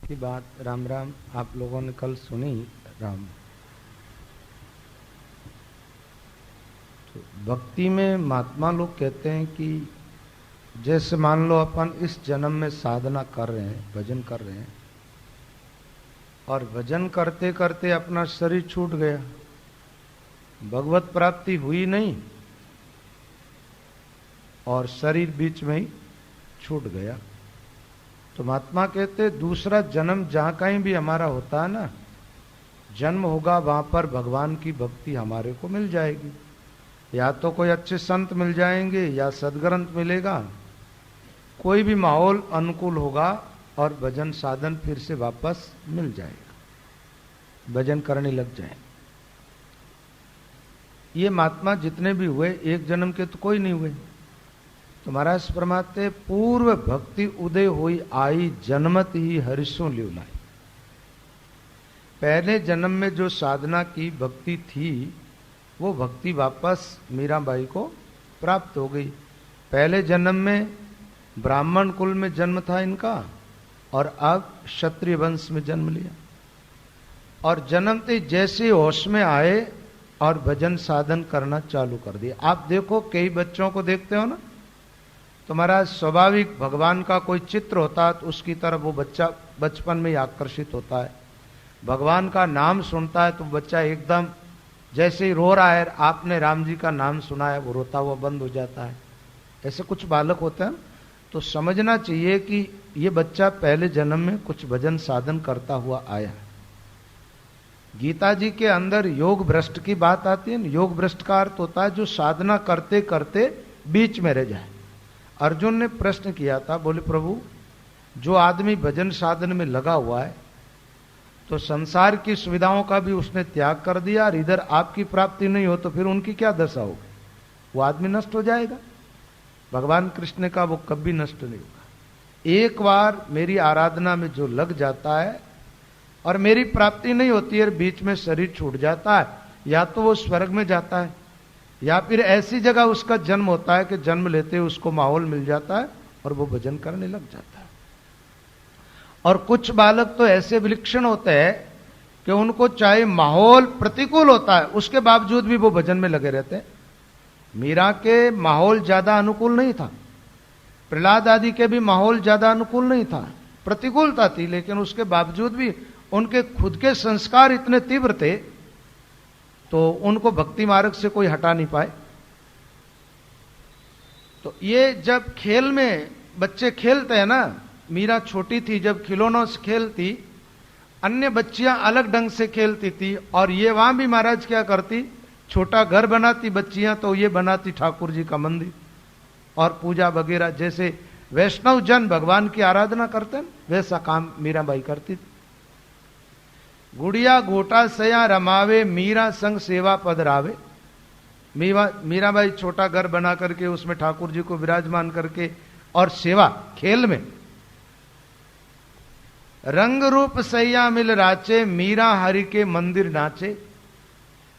की बात राम राम आप लोगों ने कल सुनी। राम तो भक्ति में महात्मा लोग कहते हैं कि जैसे मान लो अपन इस जन्म में साधना कर रहे हैं, भजन कर रहे हैं, और भजन करते करते अपना शरीर छूट गया, भगवत प्राप्ति हुई नहीं और शरीर बीच में ही छूट गया। तो महात्मा कहते दूसरा जन्म जहां कहीं भी हमारा होता है ना, जन्म होगा वहां पर भगवान की भक्ति हमारे को मिल जाएगी। या तो कोई अच्छे संत मिल जाएंगे या सदग्रंथ मिलेगा, कोई भी माहौल अनुकूल होगा और भजन साधन फिर से वापस मिल जाएगा, भजन करने लग जाए। ये महात्मा जितने भी हुए एक जन्म के तो कोई नहीं हुए। तो महाराज फरमाते पूर्व भक्ति उदय हुई आई जन्मत ही हरिशों ल्यूलाई। पहले जन्म में जो साधना की भक्ति थी वो भक्ति वापस मीराबाई को प्राप्त हो गई। पहले जन्म में ब्राह्मण कुल में जन्म था इनका और अब क्षत्रिय वंश में जन्म लिया, और जन्मते जैसे होश में आए और भजन साधन करना चालू कर दिया। आप देखो कई बच्चों को देखते हो ना, तो महाराज स्वाभाविक भगवान का कोई चित्र होता है तो उसकी तरफ वो बच्चा बचपन में ही आकर्षित होता है। भगवान का नाम सुनता है तो बच्चा एकदम जैसे ही रो रहा है, आपने राम जी का नाम सुना है, वो रोता हुआ बंद हो जाता है। ऐसे कुछ बालक होते हैं। तो समझना चाहिए कि ये बच्चा पहले जन्म में कुछ भजन साधन करता हुआ आया। गीता जी के अंदर योग भ्रष्ट की बात आती है। योग भ्रष्ट का अर्थ होता है जो साधना करते करते बीच में रह जाए। अर्जुन ने प्रश्न किया था, बोले प्रभु जो आदमी भजन साधन में लगा हुआ है तो संसार की सुविधाओं का भी उसने त्याग कर दिया और इधर आपकी प्राप्ति नहीं हो तो फिर उनकी क्या दशा होगी? वो आदमी नष्ट हो जाएगा। भगवान कृष्ण का वो कभी नष्ट नहीं होगा। एक बार मेरी आराधना में जो लग जाता है और मेरी प्राप्ति नहीं होती है, बीच में शरीर छूट जाता है, या तो वो स्वर्ग में जाता है या फिर ऐसी जगह उसका जन्म होता है कि जन्म लेते उसको माहौल मिल जाता है और वो भजन करने लग जाता है। और कुछ बालक तो ऐसे विलक्षण होते हैं कि उनको चाहे माहौल प्रतिकूल होता है उसके बावजूद भी वो भजन में लगे रहते हैं। मीरा के माहौल ज्यादा अनुकूल नहीं था, प्रहलाद आदि के भी माहौल ज्यादा अनुकूल नहीं था, प्रतिकूलता थी, लेकिन उसके बावजूद भी उनके खुद के संस्कार इतने तीव्र थे तो उनको भक्ति मार्ग से कोई हटा नहीं पाए। तो ये जब खेल में बच्चे खेलते हैं ना, मीरा छोटी थी जब खिलौनों से खेलती, अन्य बच्चियां अलग ढंग से खेलती थी और ये वहां भी महाराज क्या करती, छोटा घर बनाती बच्चियां तो ये बनाती ठाकुर जी का मंदिर और पूजा वगैरह। जैसे वैष्णव जन भगवान की आराधना करते हैं वैसा काम मीराबाई करती थी। गुड़िया गोटा सया रमावे मीरा संग सेवा पधरावे। मीराबाई छोटा घर बना करके उसमें ठाकुर जी को विराजमान करके और सेवा खेल में। रंग रूप सैया मिल राचे मीरा हरि के मंदिर नाचे।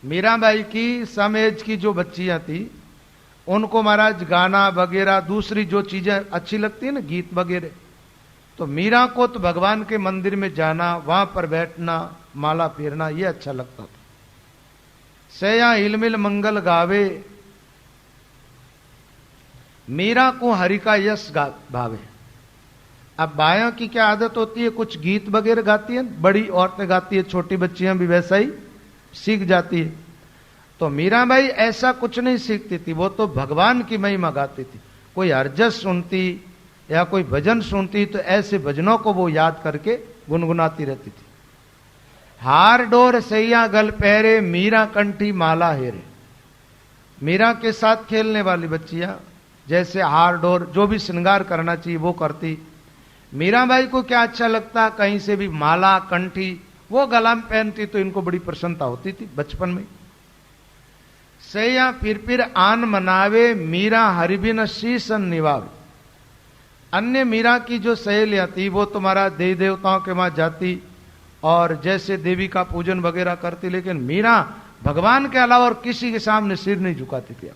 मीराबाई की सम एज की जो बच्चियां थी उनको महाराज गाना वगैरह दूसरी जो चीजें अच्छी लगती है ना, गीत वगैरह, तो मीरा को तो भगवान के मंदिर में जाना, वहां पर बैठना, माला फेरना ये अच्छा लगता था। सया हिलमिल मंगल गावे मीरा को हरि का यश भावे। अब बायों की क्या आदत होती है, कुछ गीत वगैरह गाती है, बड़ी औरतें गाती है, छोटी बच्चियां भी वैसा ही सीख जाती है। तो मीराबाई ऐसा कुछ नहीं सीखती थी, वो तो भगवान की महिमा गाती थी। कोई हरजस सुनती या कोई भजन सुनती तो ऐसे भजनों को वो याद करके गुनगुनाती रहती थी। हार डोर सैया गल पहरे मीरा कंठी माला हेरे। मीरा के साथ खेलने वाली बच्चियां जैसे हार डोर जो भी श्रृंगार करना चाहिए वो करती। मीराबाई को क्या अच्छा लगता, कहीं से भी माला कंठी वो गला में पहनती तो इनको बड़ी प्रसन्नता होती थी बचपन में। सैया फिर आन मनावे मीरा हरिबिन शीसन निवावे। अन्य मीरा की जो सहेलियां थी वो तुम्हारा देवी देवताओं के वहां जाती और जैसे देवी का पूजन वगैरह करती, लेकिन मीरा भगवान के अलावा और किसी के सामने सिर नहीं झुकाती थी।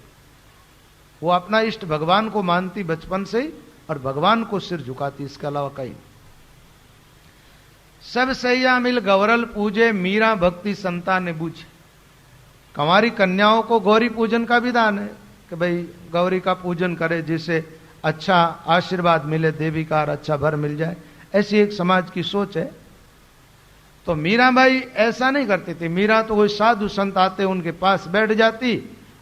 वो अपना इष्ट भगवान को मानती बचपन से ही और भगवान को सिर झुकाती, इसके अलावा कहीं। सब सैया मिल गौरल पूजे, मीरा भक्ति संता ने बूझे। कंवारी कन्याओं को गौरी पूजन का विधान है कि भाई गौरी का पूजन करे जिससे अच्छा आशीर्वाद मिले, देवी का अच्छा भर मिल जाए, ऐसी एक समाज की सोच है। तो मीराबाई ऐसा नहीं करती थी। मीरा तो कोई साधु संत आते उनके पास बैठ जाती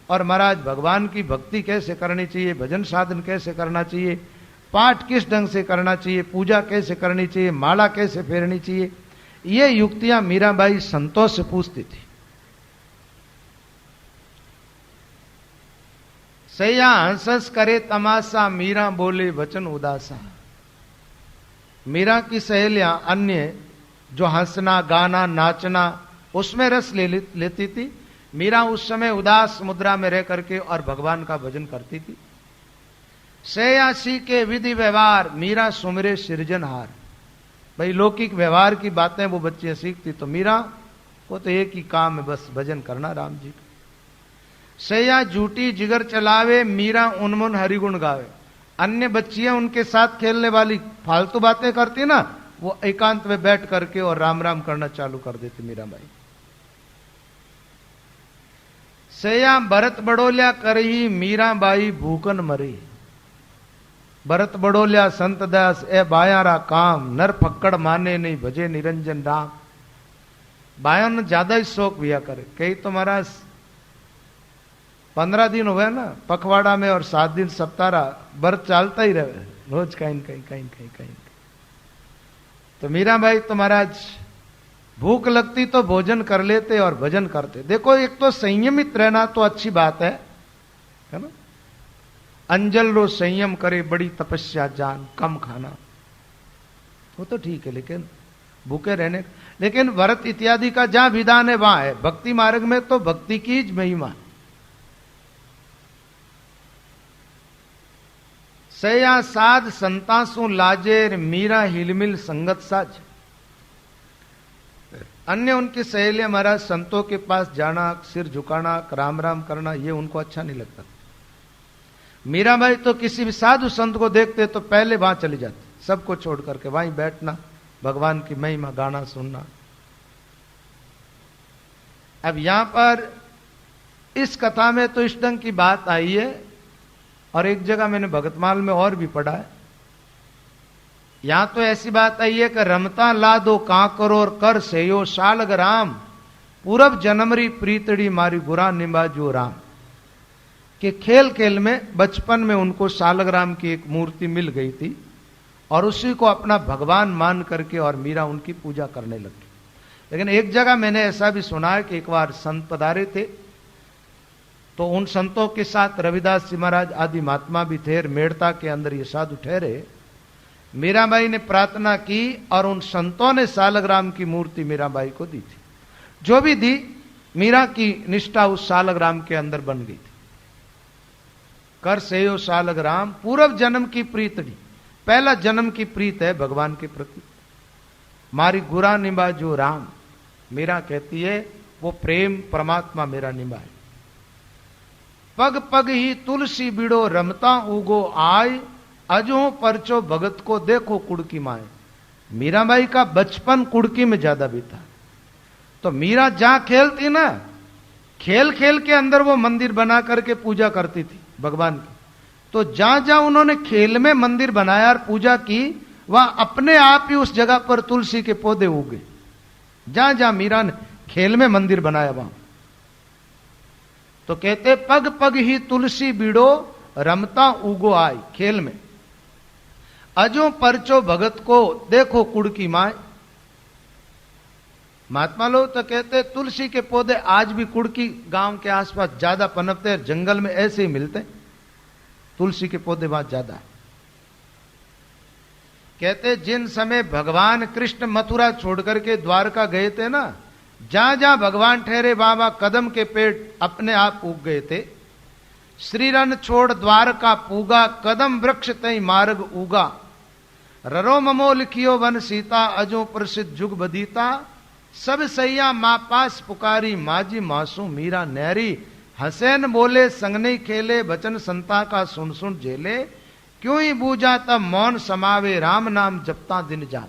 और महाराज भगवान की भक्ति कैसे करनी चाहिए, भजन साधन कैसे करना चाहिए, पाठ किस ढंग से करना चाहिए, पूजा कैसे करनी चाहिए, माला कैसे फेरनी चाहिए, ये युक्तियां मीराबाई संतों से पूछती थी। सैया हंसस करे तमाशा, मीरा बोले वचन उदासा। मीरा की सहेलियां अन्य जो हंसना गाना नाचना उसमें रस लेती थी, मीरा उस समय उदास मुद्रा में रह करके और भगवान का भजन करती थी। सयासी के विधि व्यवहार, मीरा सुमिरे सृजनहार। भाई लौकिक व्यवहार की बातें वो बच्चियां सीखती, तो मीरा को तो एक ही काम है, बस भजन करना राम जी का। सैया झूठी जिगर चलावे, मीरा उनमुन हरिगुण गावे। अन्य बच्चियां उनके साथ खेलने वाली फालतू बातें करती ना, वो एकांत में बैठ करके और राम राम करना चालू कर देती मीराबाई। सैया भरत बड़ोल्या करही, मीराबाई भूकन मरी। भरत बड़ोल्या संत दास ए बायारा काम, नर फक्कड़ माने नहीं भजे निरंजन राम। बाया ने ज्यादा ही शौक हुआ करे। कई तो महाराज 15 दिन हुए ना पखवाड़ा में और 7 दिन सप्ताह व्रत चलता ही रहे, रोज कहीं कहीं कहीं कहीं कहीं। तो मीराबाई तो महाराज भूख लगती तो भोजन कर लेते और भजन करते। देखो एक तो संयमित रहना तो अच्छी बात है ना। अंजल रो संयम करे बड़ी तपस्या जान, कम खाना वो तो ठीक है, लेकिन भूखे रहने, लेकिन व्रत इत्यादि का जहां विधान है वहां है। भक्ति मार्ग में तो भक्ति की महिमा। सया साध संतासु लाजेर, मीरा हिलमिल संगत साज। अन्य उनकी सहेलियां महाराज संतों के पास जाना, सिर झुकाना, राम राम करना, ये उनको अच्छा नहीं लगता। मीराबाई तो किसी भी साधु संत को देखते तो पहले वहां चली जाती, सबको छोड़ करके वहीं बैठना, भगवान की महिमा गाना सुनना। अब यहां पर इस कथा में तो इस ढंग की बात आई है, और एक जगह मैंने भगतमाल में और भी पढ़ा है। यहां तो ऐसी बात आई है कि रमता ला दो कांकर और कर सेयो सालग राम, पूरब जनमरी प्रीतड़ी मारी गुरा निबाजो राम। कि खेल खेल में बचपन में उनको सालग्राम की एक मूर्ति मिल गई थी और उसी को अपना भगवान मान करके और मीरा उनकी पूजा करने लगी। लेकिन एक जगह मैंने ऐसा भी सुना है कि एक बार संत पधारे थे, तो उन संतों के साथ रविदास जी महाराज आदि महात्मा भी थे, मेड़ता के अंदर ये साधु ठहरे। मीराबाई ने प्रार्थना की और उन संतों ने सालग्राम की मूर्ति मीराबाई को दी थी। जो भी दी, मीरा की निष्ठा उस सालग्राम के अंदर बन गई थी। कर सेयो सालग्राम, पूर्व जन्म की प्रीतड़ी, पहला जन्म की प्रीत है भगवान के प्रति। मारी गुरा निभा जो राम, मीरा कहती है वो प्रेम परमात्मा मेरा निभाए। पग पग ही तुलसी बिड़ो, रमता उगो आय, अजो परचो भगत को देखो कुड़की माए। मीराबाई का बचपन कुड़की में ज्यादा बीता। तो मीरा जहां खेलती ना, खेल खेल के अंदर वो मंदिर बना करके पूजा करती थी भगवान की। तो जहां जहां उन्होंने खेल में मंदिर बनाया और पूजा की, वहां अपने आप ही उस जगह पर तुलसी के पौधे उगे। जहां जहां मीरा ने खेल में मंदिर बनाया वहां। तो कहते पग पग ही तुलसी बीड़ो, रमता उगो आय, खेल में। अजो परचो भगत को देखो कुड़की माए। महात्मा लोग तो कहते तुलसी के पौधे आज भी कुड़की गांव के आसपास ज्यादा पनपते हैं, जंगल में ऐसे ही मिलते, तुलसी के पौधे वहां ज्यादा है। कहते जिन समय भगवान कृष्ण मथुरा छोड़ करके द्वारका गए थे ना, जहां जहां भगवान ठहरे वहां कदम के पेड़ अपने आप उग गए थे। श्री रन छोड़ द्वारका पूगा, कदम वृक्ष तई मार्ग उगा। ररो ममो लिखियो वन सीता, अजो प्रसिद्ध जुग बदीता। सब सैया मां पास पुकारी, माजी मासू मीरा नहरी। हसैन बोले संग नहीं खेले, बचन संता का सुन सुन झेले। क्यों ही बूझा तब मौन समावे, राम नाम जपता दिन जाल।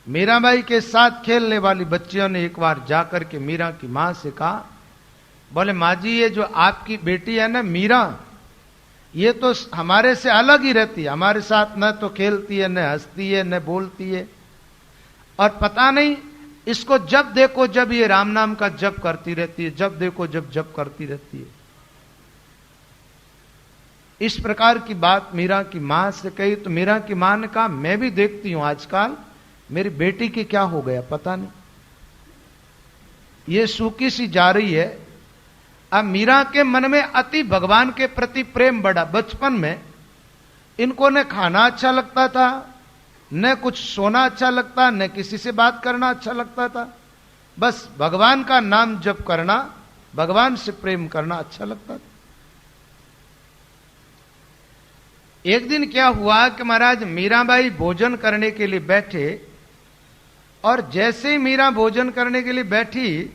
मीराबाई के साथ खेलने वाली बच्चियों ने एक बार जाकर के मीरा की मां से कहा, बोले माँ जी ये जो आपकी बेटी है ना मीरा, ये तो हमारे से अलग ही रहती है, हमारे साथ न तो खेलती है, न हंसती है, न बोलती है, और पता नहीं इसको जब देखो जब ये राम नाम का जप करती रहती है, जब देखो जब जप करती रहती है। इस प्रकार की बात मीरा की मां से कही तो मीरा की मां ने कहा, मैं भी देखती हूं आजकल मेरी बेटी की क्या हो गया पता नहीं, ये सूखी सी जा रही है। अब मीरा के मन में अति भगवान के प्रति प्रेम बढ़ा। बचपन में इनको न खाना अच्छा लगता था, न कुछ सोना अच्छा लगता, न किसी से बात करना अच्छा लगता था, बस भगवान का नाम जप करना, भगवान से प्रेम करना अच्छा लगता था। एक दिन क्या हुआ कि महाराज मीराबाई भोजन करने के लिए बैठे, और जैसे ही मीरा भोजन करने के लिए बैठी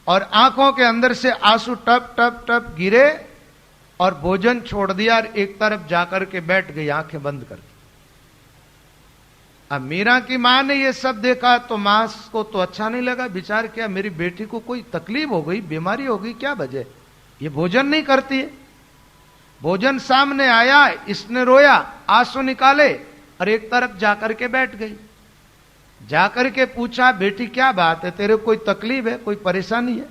और आंखों के अंदर से आंसू टप टप टप गिरे और भोजन छोड़ दिया और एक तरफ जाकर के बैठ गई आंखें बंद करके। अब मीरा की मां ने यह सब देखा तो मां को तो अच्छा नहीं लगा, विचार किया मेरी बेटी को कोई तकलीफ हो गई, बीमारी हो गई, क्या वजह, ये भोजन नहीं करती है। भोजन सामने आया, इसने रोया, आंसू निकाले और एक तरफ जाकर के बैठ गई। जाकर के पूछा, बेटी क्या बात है, तेरे कोई तकलीफ है, कोई परेशानी है?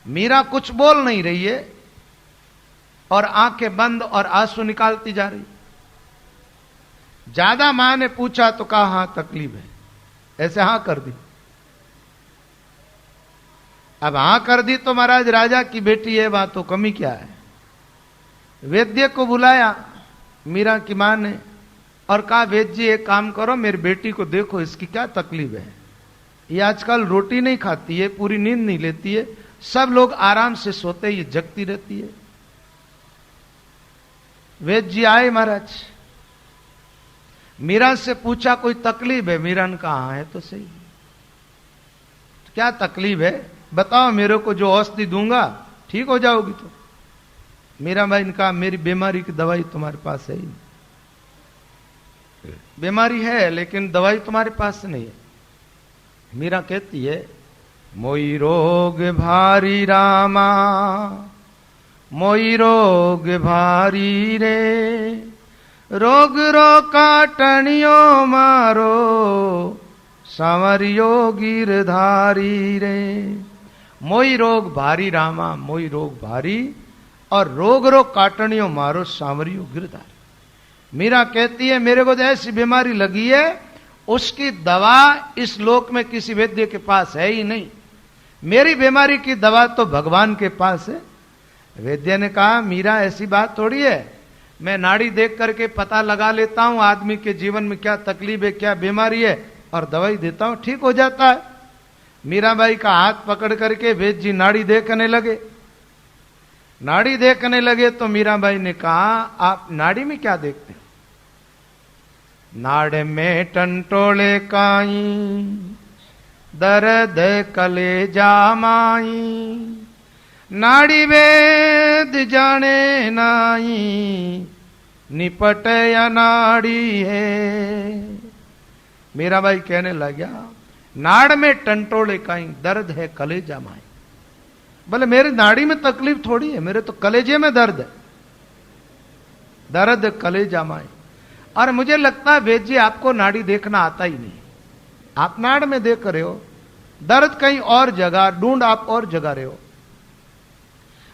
मीरा कुछ बोल नहीं रही है और आंखें बंद और आंसू निकालती जा रही। ज्यादा मां ने पूछा तो कहा हां तकलीफ है, ऐसे हां कर दी। अब हां कर दी तो महाराज राजा की बेटी है, वहां तो कमी क्या है। वैद्य को बुलाया मीरा की मां ने और कहा, वैद्य जी एक काम करो, मेरी बेटी को देखो, इसकी क्या तकलीफ है, ये आजकल रोटी नहीं खाती है, पूरी नींद नहीं लेती है, सब लोग आराम से सोते, ये जगती रहती है। वैद्य जी आए महाराज, मीरा से पूछा कोई तकलीफ है? मीरा ने कहा है तो सही, तो क्या तकलीफ है बताओ, मेरे को जो औषधि दूंगा ठीक हो जाओगी। तो मीराबाई ने कहा, मेरी बीमारी की दवाई तुम्हारे पास है ही नहीं, बीमारी है लेकिन दवाई तुम्हारे पास नहीं है। मीरा कहती है, मोई रोग भारी रामा, मोई रोग भारी रे, रोग रो काटनियो मारो, सांवरियो गिरधारी रे। मोई रोग भारी रामा, मोई रोग भारी, और रोग रो काटनियो मारो, सांवरियो गिरधारी। मीरा कहती है, मेरे को तो ऐसी बीमारी लगी है, उसकी दवा इस लोक में किसी वैद्य के पास है ही नहीं, मेरी बीमारी की दवा तो भगवान के पास है। वैद्य ने कहा, मीरा ऐसी बात थोड़ी है, मैं नाड़ी देख करके पता लगा लेता हूं आदमी के जीवन में क्या तकलीफ है, क्या बीमारी है, और दवाई देता हूं, ठीक हो जाता है। मीराबाई का हाथ पकड़ करके वैद्य जी नाड़ी देखने लगे। नाड़ी देखने लगे तो मीराबाई ने कहा, आप नाड़ी में क्या देखते हैं? नाड़ में टंटोले काई, दर्द कलेजा माई, नाड़ी वेद जाने नाई, निपट या नाड़ी है। मीराबाई कहने लगा, नाड़ में टंटोले काई, दर्द है कलेजा माई। बोले मेरी नाड़ी में तकलीफ थोड़ी है, मेरे तो कलेजे में दर्द है, दर्द कलेजा माई। और मुझे लगता है वैद्य जी आपको नाड़ी देखना आता ही नहीं, आप नाड़ में देख रहे हो, दर्द कहीं और जगह, ढूंढ आप और जगह रहे हो।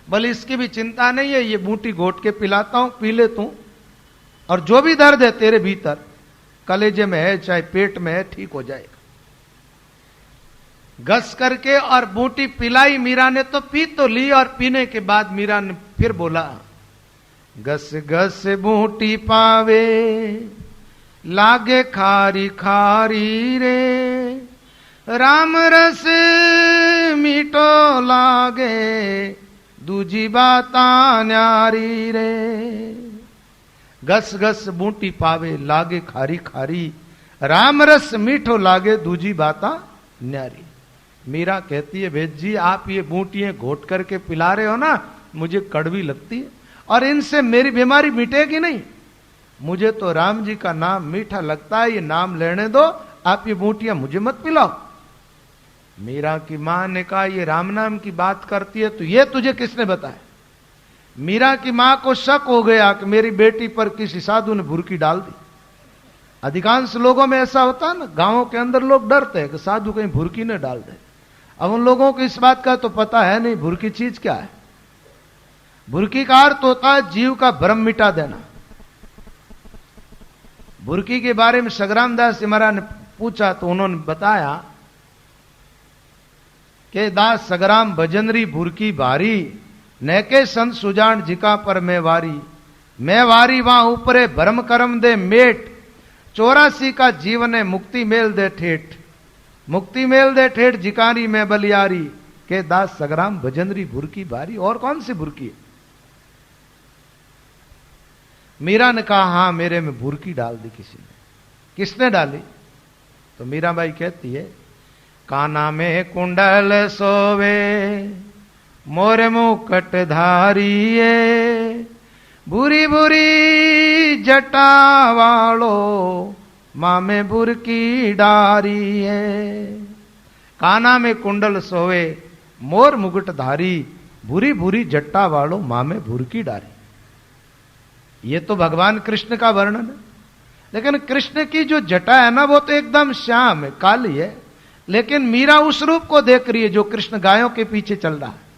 बोले इसकी भी चिंता नहीं है, ये बूटी घोट के पिलाता हूं, पी ले तू, और जो भी दर्द है तेरे भीतर कलेजे में है चाहे पेट में है, ठीक हो जाएगा। घस करके और बूटी पिलाई मीरा ने, तो पी तो ली, और पीने के बाद मीरा ने फिर बोला, घस घस बूटी पावे, लागे खारी खारी रे, राम रस मीठो लागे, दूजी बाता न्यारी रे। घस घस बूटी पावे, लागे खारी खारी, राम रस मीठो लागे, दूजी बाता न्यारी। मीरा कहती है, वैद्य जी आप ये बूटियां घोट करके पिला रहे हो ना, मुझे कड़वी लगती है, और इनसे मेरी बीमारी मिटेगी नहीं। मुझे तो राम जी का नाम मीठा लगता है, ये नाम लेने दो, आप ये बूटियां मुझे मत पिलाओ। मीरा की मां ने कहा ये राम नाम की बात करती है तो ये तुझे किसने बताया? मीरा की मां को शक हो गया कि मेरी बेटी पर किसी साधु ने भुरकी डाल दी। अधिकांश लोगों में ऐसा होता है ना, गांवों के अंदर लोग डरते हैं कि साधु कहीं भुरकी न डाल दे। अब उन लोगों को इस बात का तो पता है नहीं भुरकी चीज क्या है। भुरकी का अर्थ होता है जीव का भ्रम मिटा देना। भुरकी के बारे में सगराम दास जी महाराज ने पूछा तो उन्होंने बताया कि दास सगराम भजनरी भुरकी भारी, नैके संत सुजान जिका पर मैं वारी वहां ऊपरे भरम करम दे मेट, 84 का जीवन है मुक्ति मेल दे ठेठ, मुक्ति मेल दे ठेठ जिकारी में बलियारी, के दास सगराम भजनरी भुरकी भारी। और कौन सी भुरकी है? मीरा ने कहा हां मेरे में भुरकी डाल दी किसी ने। किसने डाली? तो मीराबाई कहती है काना में कुंडल सोवे मोरे मुकुट धारिये, बुरी बुरी जटा वालो माँ में बुरकी डारी है। काना में कुंडल सोवे मोर मुकुट धारी, बुरी बुरी जट्टा वालो माँ में बुरकी डारी। ये तो भगवान कृष्ण का वर्णन है, लेकिन कृष्ण की जो जटा है ना वो तो एकदम श्याम है, काली है। लेकिन मीरा उस रूप को देख रही है जो कृष्ण गायों के पीछे चल रहा है।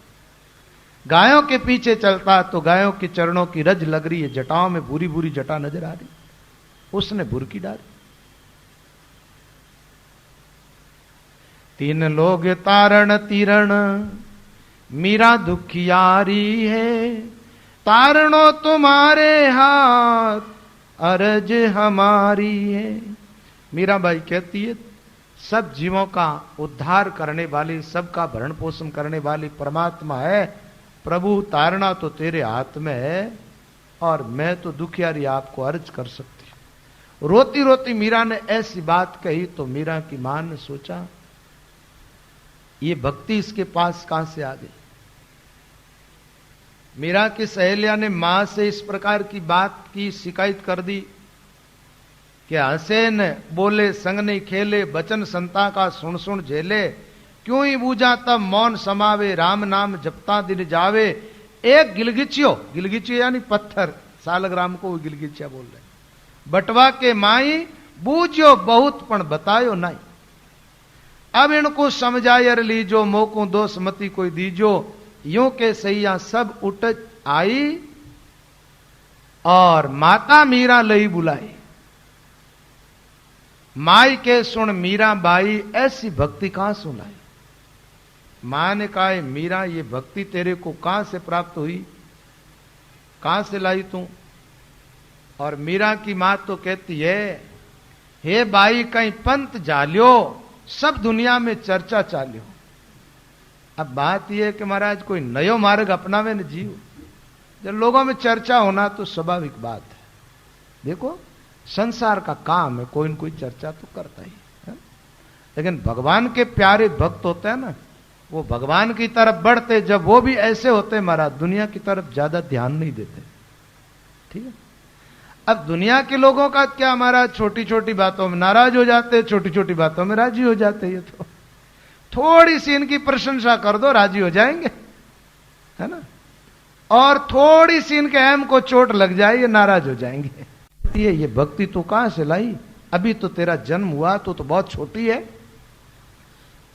गायों के पीछे चलता तो गायों के चरणों की रज लग रही है, जटाओं में बुरी बुरी जटा नजर आ रही, उसने बुरकी डाली। 3 लोग तारण तीरण मीरा दुखियारी है, तारणो तुम्हारे हाथ अरज हमारी है। मीराबाई कहती है सब जीवों का उद्धार करने वाली, सबका भरण पोषण करने वाली परमात्मा है प्रभु, तारना तो तेरे हाथ में है और मैं तो दुखियारी आपको अर्ज कर सकती हूं। रोती रोती मीरा ने ऐसी बात कही तो मीरा की मां ने सोचा ये भक्ति इसके पास कहां से आ गई। मीरा की सहेलिया ने मां से इस प्रकार की बात की शिकायत कर दी कि हंसे न बोले संग नहीं खेले, बचन संता का सुन सुन झेले, क्यों ही बूझा तब मौन समावे, राम नाम जपता दिन जावे। एक गिलगिचियो यानी पत्थर, सालग्राम को वो गिलगिचिया बोल रहे, बटवा के माई बूझो बहुत पण बतायो नहीं, अब इनको समझायर लीजो, मोको दोष मती कोई दीजो, यूं के सैया सब उठ आई और माता मीरा लई बुलाई। माई के सुन मीरा बाई ऐसी भक्ति कहां सुनाई। मां ने कहा मीरा ये भक्ति तेरे को कहां से प्राप्त हुई, कहां से लाई तू? और मीरा की मां तो कहती है हे बाई कहीं पंत जालियो, सब दुनिया में चर्चा चालियो। अब बात यह है कि महाराज कोई नयो मार्ग अपनावे न जीव, जब लोगों में चर्चा होना तो स्वाभाविक बात है। देखो संसार का काम है, कोई न कोई चर्चा तो करता ही है, लेकिन भगवान के प्यारे भक्त होते हैं ना, वो भगवान की तरफ बढ़ते जब वो भी ऐसे होते महाराज, दुनिया की तरफ ज्यादा ध्यान नहीं देते। ठीक है, अब दुनिया के लोगों का क्या महाराज, छोटी छोटी बातों में नाराज हो जाते, छोटी छोटी बातों में राजी हो जाते। ये तो थोड़ी सी इनकी प्रशंसा कर दो राजी हो जाएंगे, है ना, और थोड़ी सी इनके अहम को चोट लग जाए ये नाराज हो जाएंगे। ये भक्ति तो कहां से लाई, अभी तो तेरा जन्म हुआ तो बहुत छोटी है,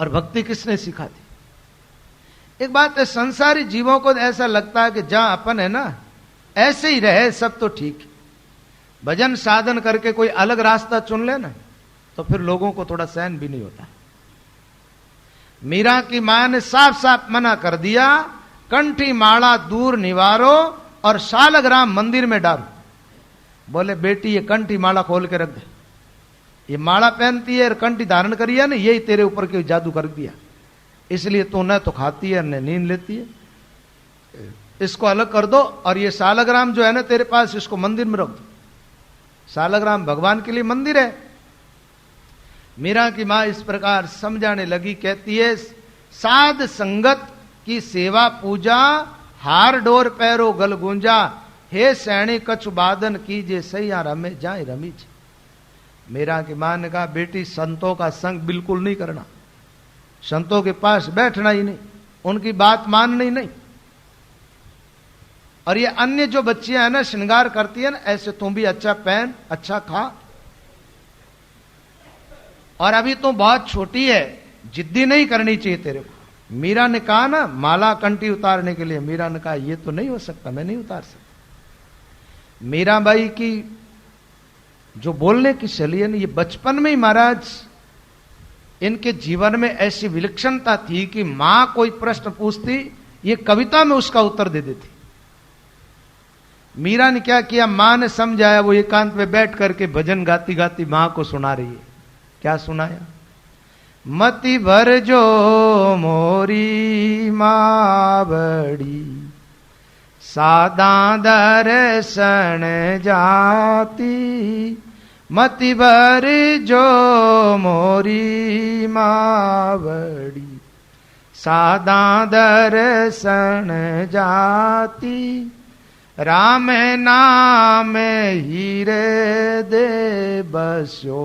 और भक्ति किसने सिखा दी। एक बात है, संसारी जीवों को ऐसा लगता है कि जहां अपन है ना ऐसे ही रहे सब तो ठीक है, भजन साधन करके कोई अलग रास्ता चुन ले ना तो फिर लोगों को थोड़ा सहन भी नहीं होता। मीरा की मां ने साफ साफ मना कर दिया, कंठी माला दूर निवारो और शालग्राम मंदिर में डालो। बोले बेटी ये कंठी माला खोल के रख दे, ये माला पहनती है और कंठी धारण करी है ना, यही तेरे ऊपर के जादू कर दिया, इसलिए तू न तो खाती है न नींद लेती है, इसको अलग कर दो। और ये शालग्राम जो है ना तेरे पास, इसको मंदिर में रख दो। शालग्राम भगवान के लिए मंदिर है। मीरा की मां इस प्रकार समझाने लगी, कहती है साध संगत की सेवा पूजा, हार डोर पैरो गल गूंजा, हे सैणी कछु बादन कीजे सैया रमे जाए रमीज। मीरा की मां ने कहा, बेटी संतों का संग बिल्कुल नहीं करना, संतों के पास बैठना ही नहीं, उनकी बात माननी नहीं। और ये अन्य जो बच्चियां है ना श्रृंगार करती है ना, ऐसे तुम भी अच्छा पहन, अच्छा खा, और अभी तुम बहुत छोटी है, जिद्दी नहीं करनी चाहिए तेरे को। मीरा ने कहा ना माला कंठी उतारने के लिए, मीरा ने कहा ये तो नहीं हो सकता, मैं नहीं उतार सकता। मीराबाई की जो बोलने की शैली है ना, ये बचपन में ही महाराज इनके जीवन में ऐसी विलक्षणता थी कि मां कोई प्रश्न पूछती, ये कविता में उसका उत्तर दे देती। मीरा ने क्या किया, मां ने समझाया, वो एकांत में बैठ करके भजन गाती गाती मां को सुना रही है। क्या सुनाया, मति भर जो मोरी मावड़ी, सादा दर्शन जाती, मति भर जो मोरी मावड़ी, सादा दर्शन जाती, राम नाम हीरे दे बस्यो,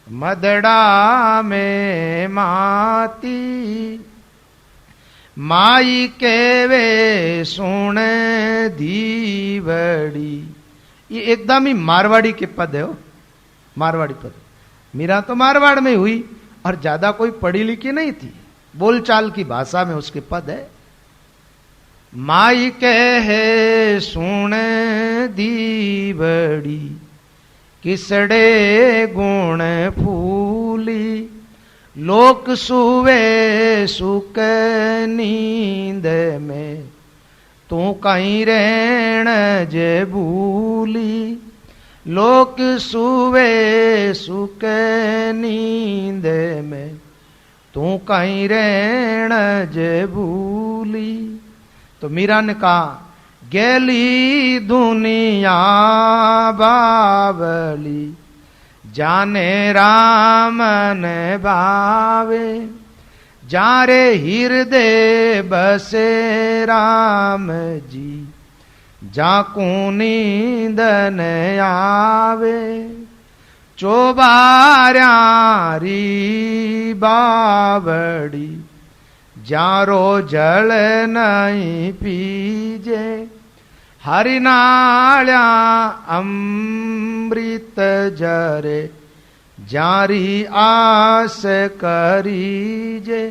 मदड़ा में माती, माई के वे सुन दीवड़ी। ये एकदम ही मारवाड़ी के पद है, हो मारवाड़ी पद। मीरा तो मारवाड़ में हुई और ज्यादा कोई पढ़ी लिखी नहीं थी, बोलचाल की भाषा में उसके पद है। माई कहे सुन दीवड़ी, किसड़े गुण फूली, लोक सुवे सुख नींद में, तू कहीं रहन जे भूली, लोक सुवे सुख नींद में, तू कहीं रहन जे भूली। तो मीरा ने कहा, गेली दुनिया बावली, जाने राम ने भावे, जारे हृदय बसे राम जी, जाकू नींद न आवे, चोबार्यारी बावड़ी, जारो जल नहीं पीजे, हरिनाल्या अमृत जरे, जारी आस करीजे,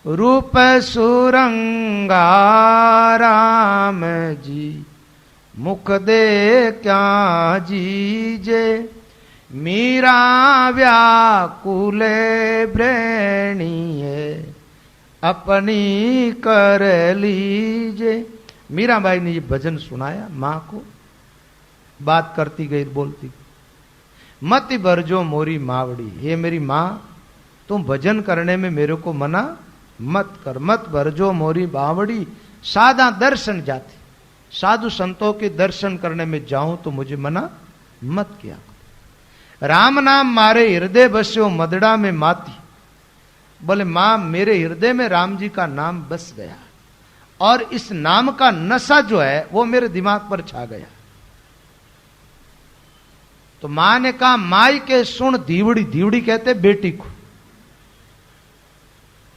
रूप सुरंगा राम जी, मुख दे क्या जीजे, मीरा व्याकुले ब्रेणिये, अपनी कर लीजे। मीराबाई ने ये भजन सुनाया मां को, बात करती गई, बोलती, मत भरजो मोरी मावड़ी, हे मेरी मां तुम भजन करने में मेरे को मना मत कर, मत भरजो मोरी बावड़ी, सादा दर्शन जाती, साधु संतों के दर्शन करने में जाऊं तो मुझे मना मत किया। राम नाम मारे हृदय बस्यो, मदड़ा में माती, बोले मां मेरे हृदय में राम जी का नाम बस गया, और इस नाम का नशा जो है वो मेरे दिमाग पर छा गया। तो मां ने कहा, माई के सुन दीवड़ी, दीवड़ी कहते बेटी को,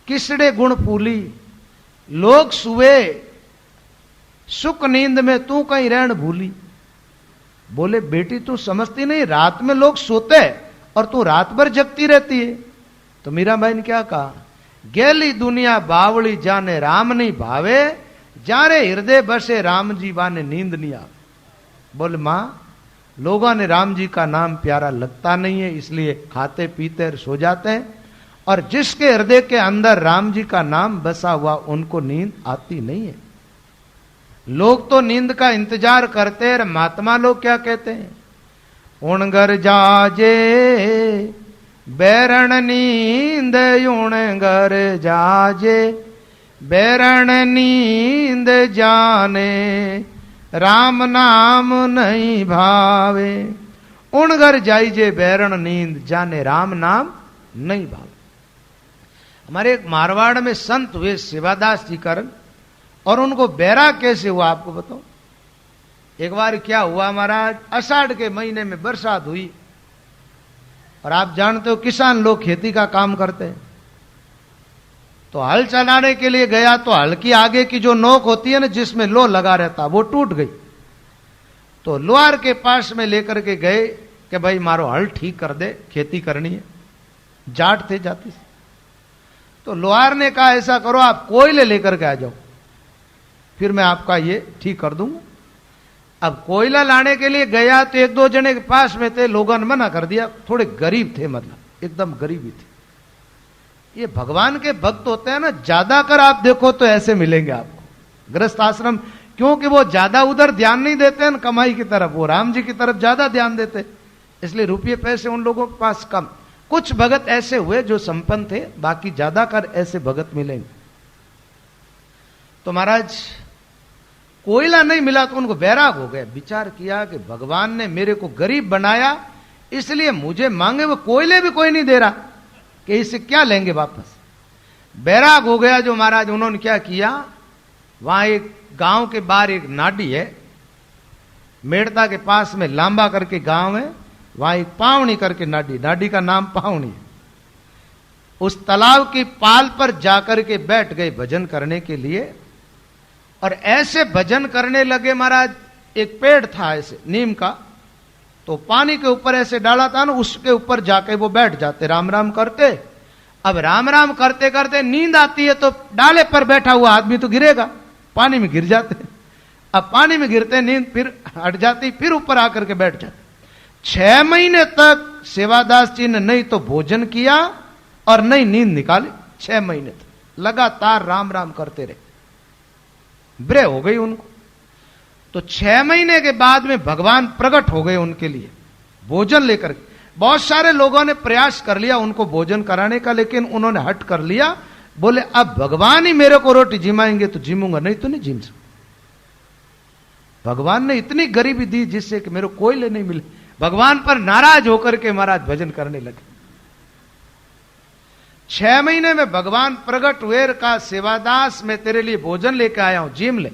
किसड़े गुण फूली, लोग सुवे सुख नींद में, तू कहीं रहन भूली। बोले बेटी तू समझती नहीं, रात में लोग सोते और तू रात भर जगती रहती है। तो मीराबाई ने क्या कहा, गेली दुनिया बावड़ी, जाने राम नहीं भावे, जारे हृदय बसे राम जी वाने नींद नहीं आवे। बोले मां लोगों ने राम जी का नाम प्यारा लगता नहीं है, इसलिए खाते पीते सो जाते हैं, और जिसके हृदय के अंदर राम जी का नाम बसा हुआ उनको नींद आती नहीं है। लोग तो नींद का इंतजार करते हैं, महात्मा लोग क्या कहते हैं, उणगर जाजे बैरण नींद, उणगर जाजे बैरण नींद, जाने राम नाम नहीं भावे। उणगर जाइजे बैरण नींद, जाने राम नाम नहीं भावे। हमारे एक मारवाड़ में संत हुए सेवादास जी करन, और उनको बैरा कैसे हुआ आपको बताओ। एक बार क्या हुआ महाराज, आषाढ़ के महीने में बरसात हुई, और आप जानते हो किसान लोग खेती का काम करते हैं, तो हल चलाने के लिए गया तो हल की आगे की जो नोक होती है ना, जिसमें लो लगा रहता, वो टूट गई। तो लोहार के पास में लेकर के गए कि भाई मारो हल ठीक कर दे, खेती करनी है। जाट थे जाति से। तो लोहार ने कहा ऐसा करो, आप कोयले लेकर के आ जाओ, फिर मैं आपका ये ठीक कर दूंगा। अब कोयला लाने के लिए गया तो एक दो जने के पास में थे, लोगों ने मना कर दिया, थोड़े गरीब थे, मतलब एकदम गरीबी थी। ये भगवान के भक्त होते हैं ना, ज्यादा कर आप देखो तो ऐसे मिलेंगे आपको गृहस्थ आश्रम, क्योंकि वो ज्यादा उधर ध्यान नहीं देते हैं कमाई की तरफ, वो राम जी की तरफ ज्यादा ध्यान देते, इसलिए रुपये पैसे उन लोगों के पास कम। कुछ भगत ऐसे हुए जो संपन्न थे, बाकी ज्यादा कर ऐसे भगत मिलेंगे। तो महाराज कोयला नहीं मिला तो उनको वैराग हो गया, विचार किया कि भगवान ने मेरे को गरीब बनाया, इसलिए मुझे मांगे वो कोयले भी कोई नहीं दे रहा, कि इससे क्या लेंगे वापस। वैराग हो गया जो महाराज, उन्होंने क्या किया, वहां एक गांव के बाहर एक नाडी है, मेड़ता के पास में लांबा करके गांव है, वहां एक पावनी करके नाडी, नाडी का नाम पावनी है। उस तालाब की पाल पर जाकर के बैठ गए भजन करने के लिए, और ऐसे भजन करने लगे महाराज। एक पेड़ था ऐसे नीम का, तो पानी के ऊपर ऐसे डाला था ना, उसके ऊपर जाके वो बैठ जाते, राम राम करते। अब राम राम करते करते नींद आती है, तो डाले पर बैठा हुआ आदमी तो गिरेगा, पानी में गिर जाते। अब पानी में गिरते नींद फिर हट जाती, फिर ऊपर आकर के बैठ जाते। 6 महीने तक सेवादास जी ने नहीं तो भोजन किया और नहीं नींद निकाली। 6 महीने तक लगातार राम राम करते रहे, ब्रे हो गई उनको। तो 6 महीने के बाद में भगवान प्रकट हो गए उनके लिए भोजन लेकर के। बहुत सारे लोगों ने प्रयास कर लिया उनको भोजन कराने का, लेकिन उन्होंने हट कर लिया, बोले अब भगवान ही मेरे को रोटी जिमाएंगे तो जिमूंगा, नहीं तो नहीं जिम सकता। भगवान ने इतनी गरीबी दी जिससे कि मेरे को कोयले नहीं मिले। भगवान पर नाराज होकर के महाराज भजन करने लगे। 6 महीने में भगवान प्रकट हुए, का सेवादास मैं तेरे लिए भोजन लेके आया हूं, जिम ले।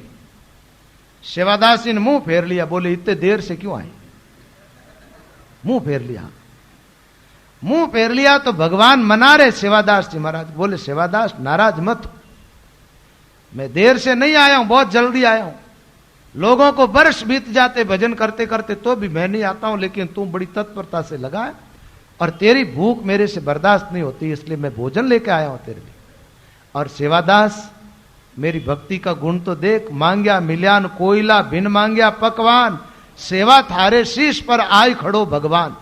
सेवादास जी ने मुंह फेर लिया, बोले इतने देर से क्यों आए, मुंह फेर लिया। मुंह फेर लिया तो भगवान मना रहे सेवादास जी महाराज, बोले सेवादास नाराज मत हो, मैं देर से नहीं आया हूं, बहुत जल्दी आया हूं। लोगों को वर्ष बीत जाते भजन करते करते, तो भी मैं नहीं आता हूं, लेकिन तू बड़ी तत्परता से लगा है और तेरी भूख मेरे से बर्दाश्त नहीं होती, इसलिए मैं भोजन लेके आया हूं तेरे लिए। और सेवादास मेरी भक्ति का गुण तो देख, मांग्या मिल्यान कोयला बिन मांग्या पकवान, सेवा थारे शीश पर आय खड़ो भगवान,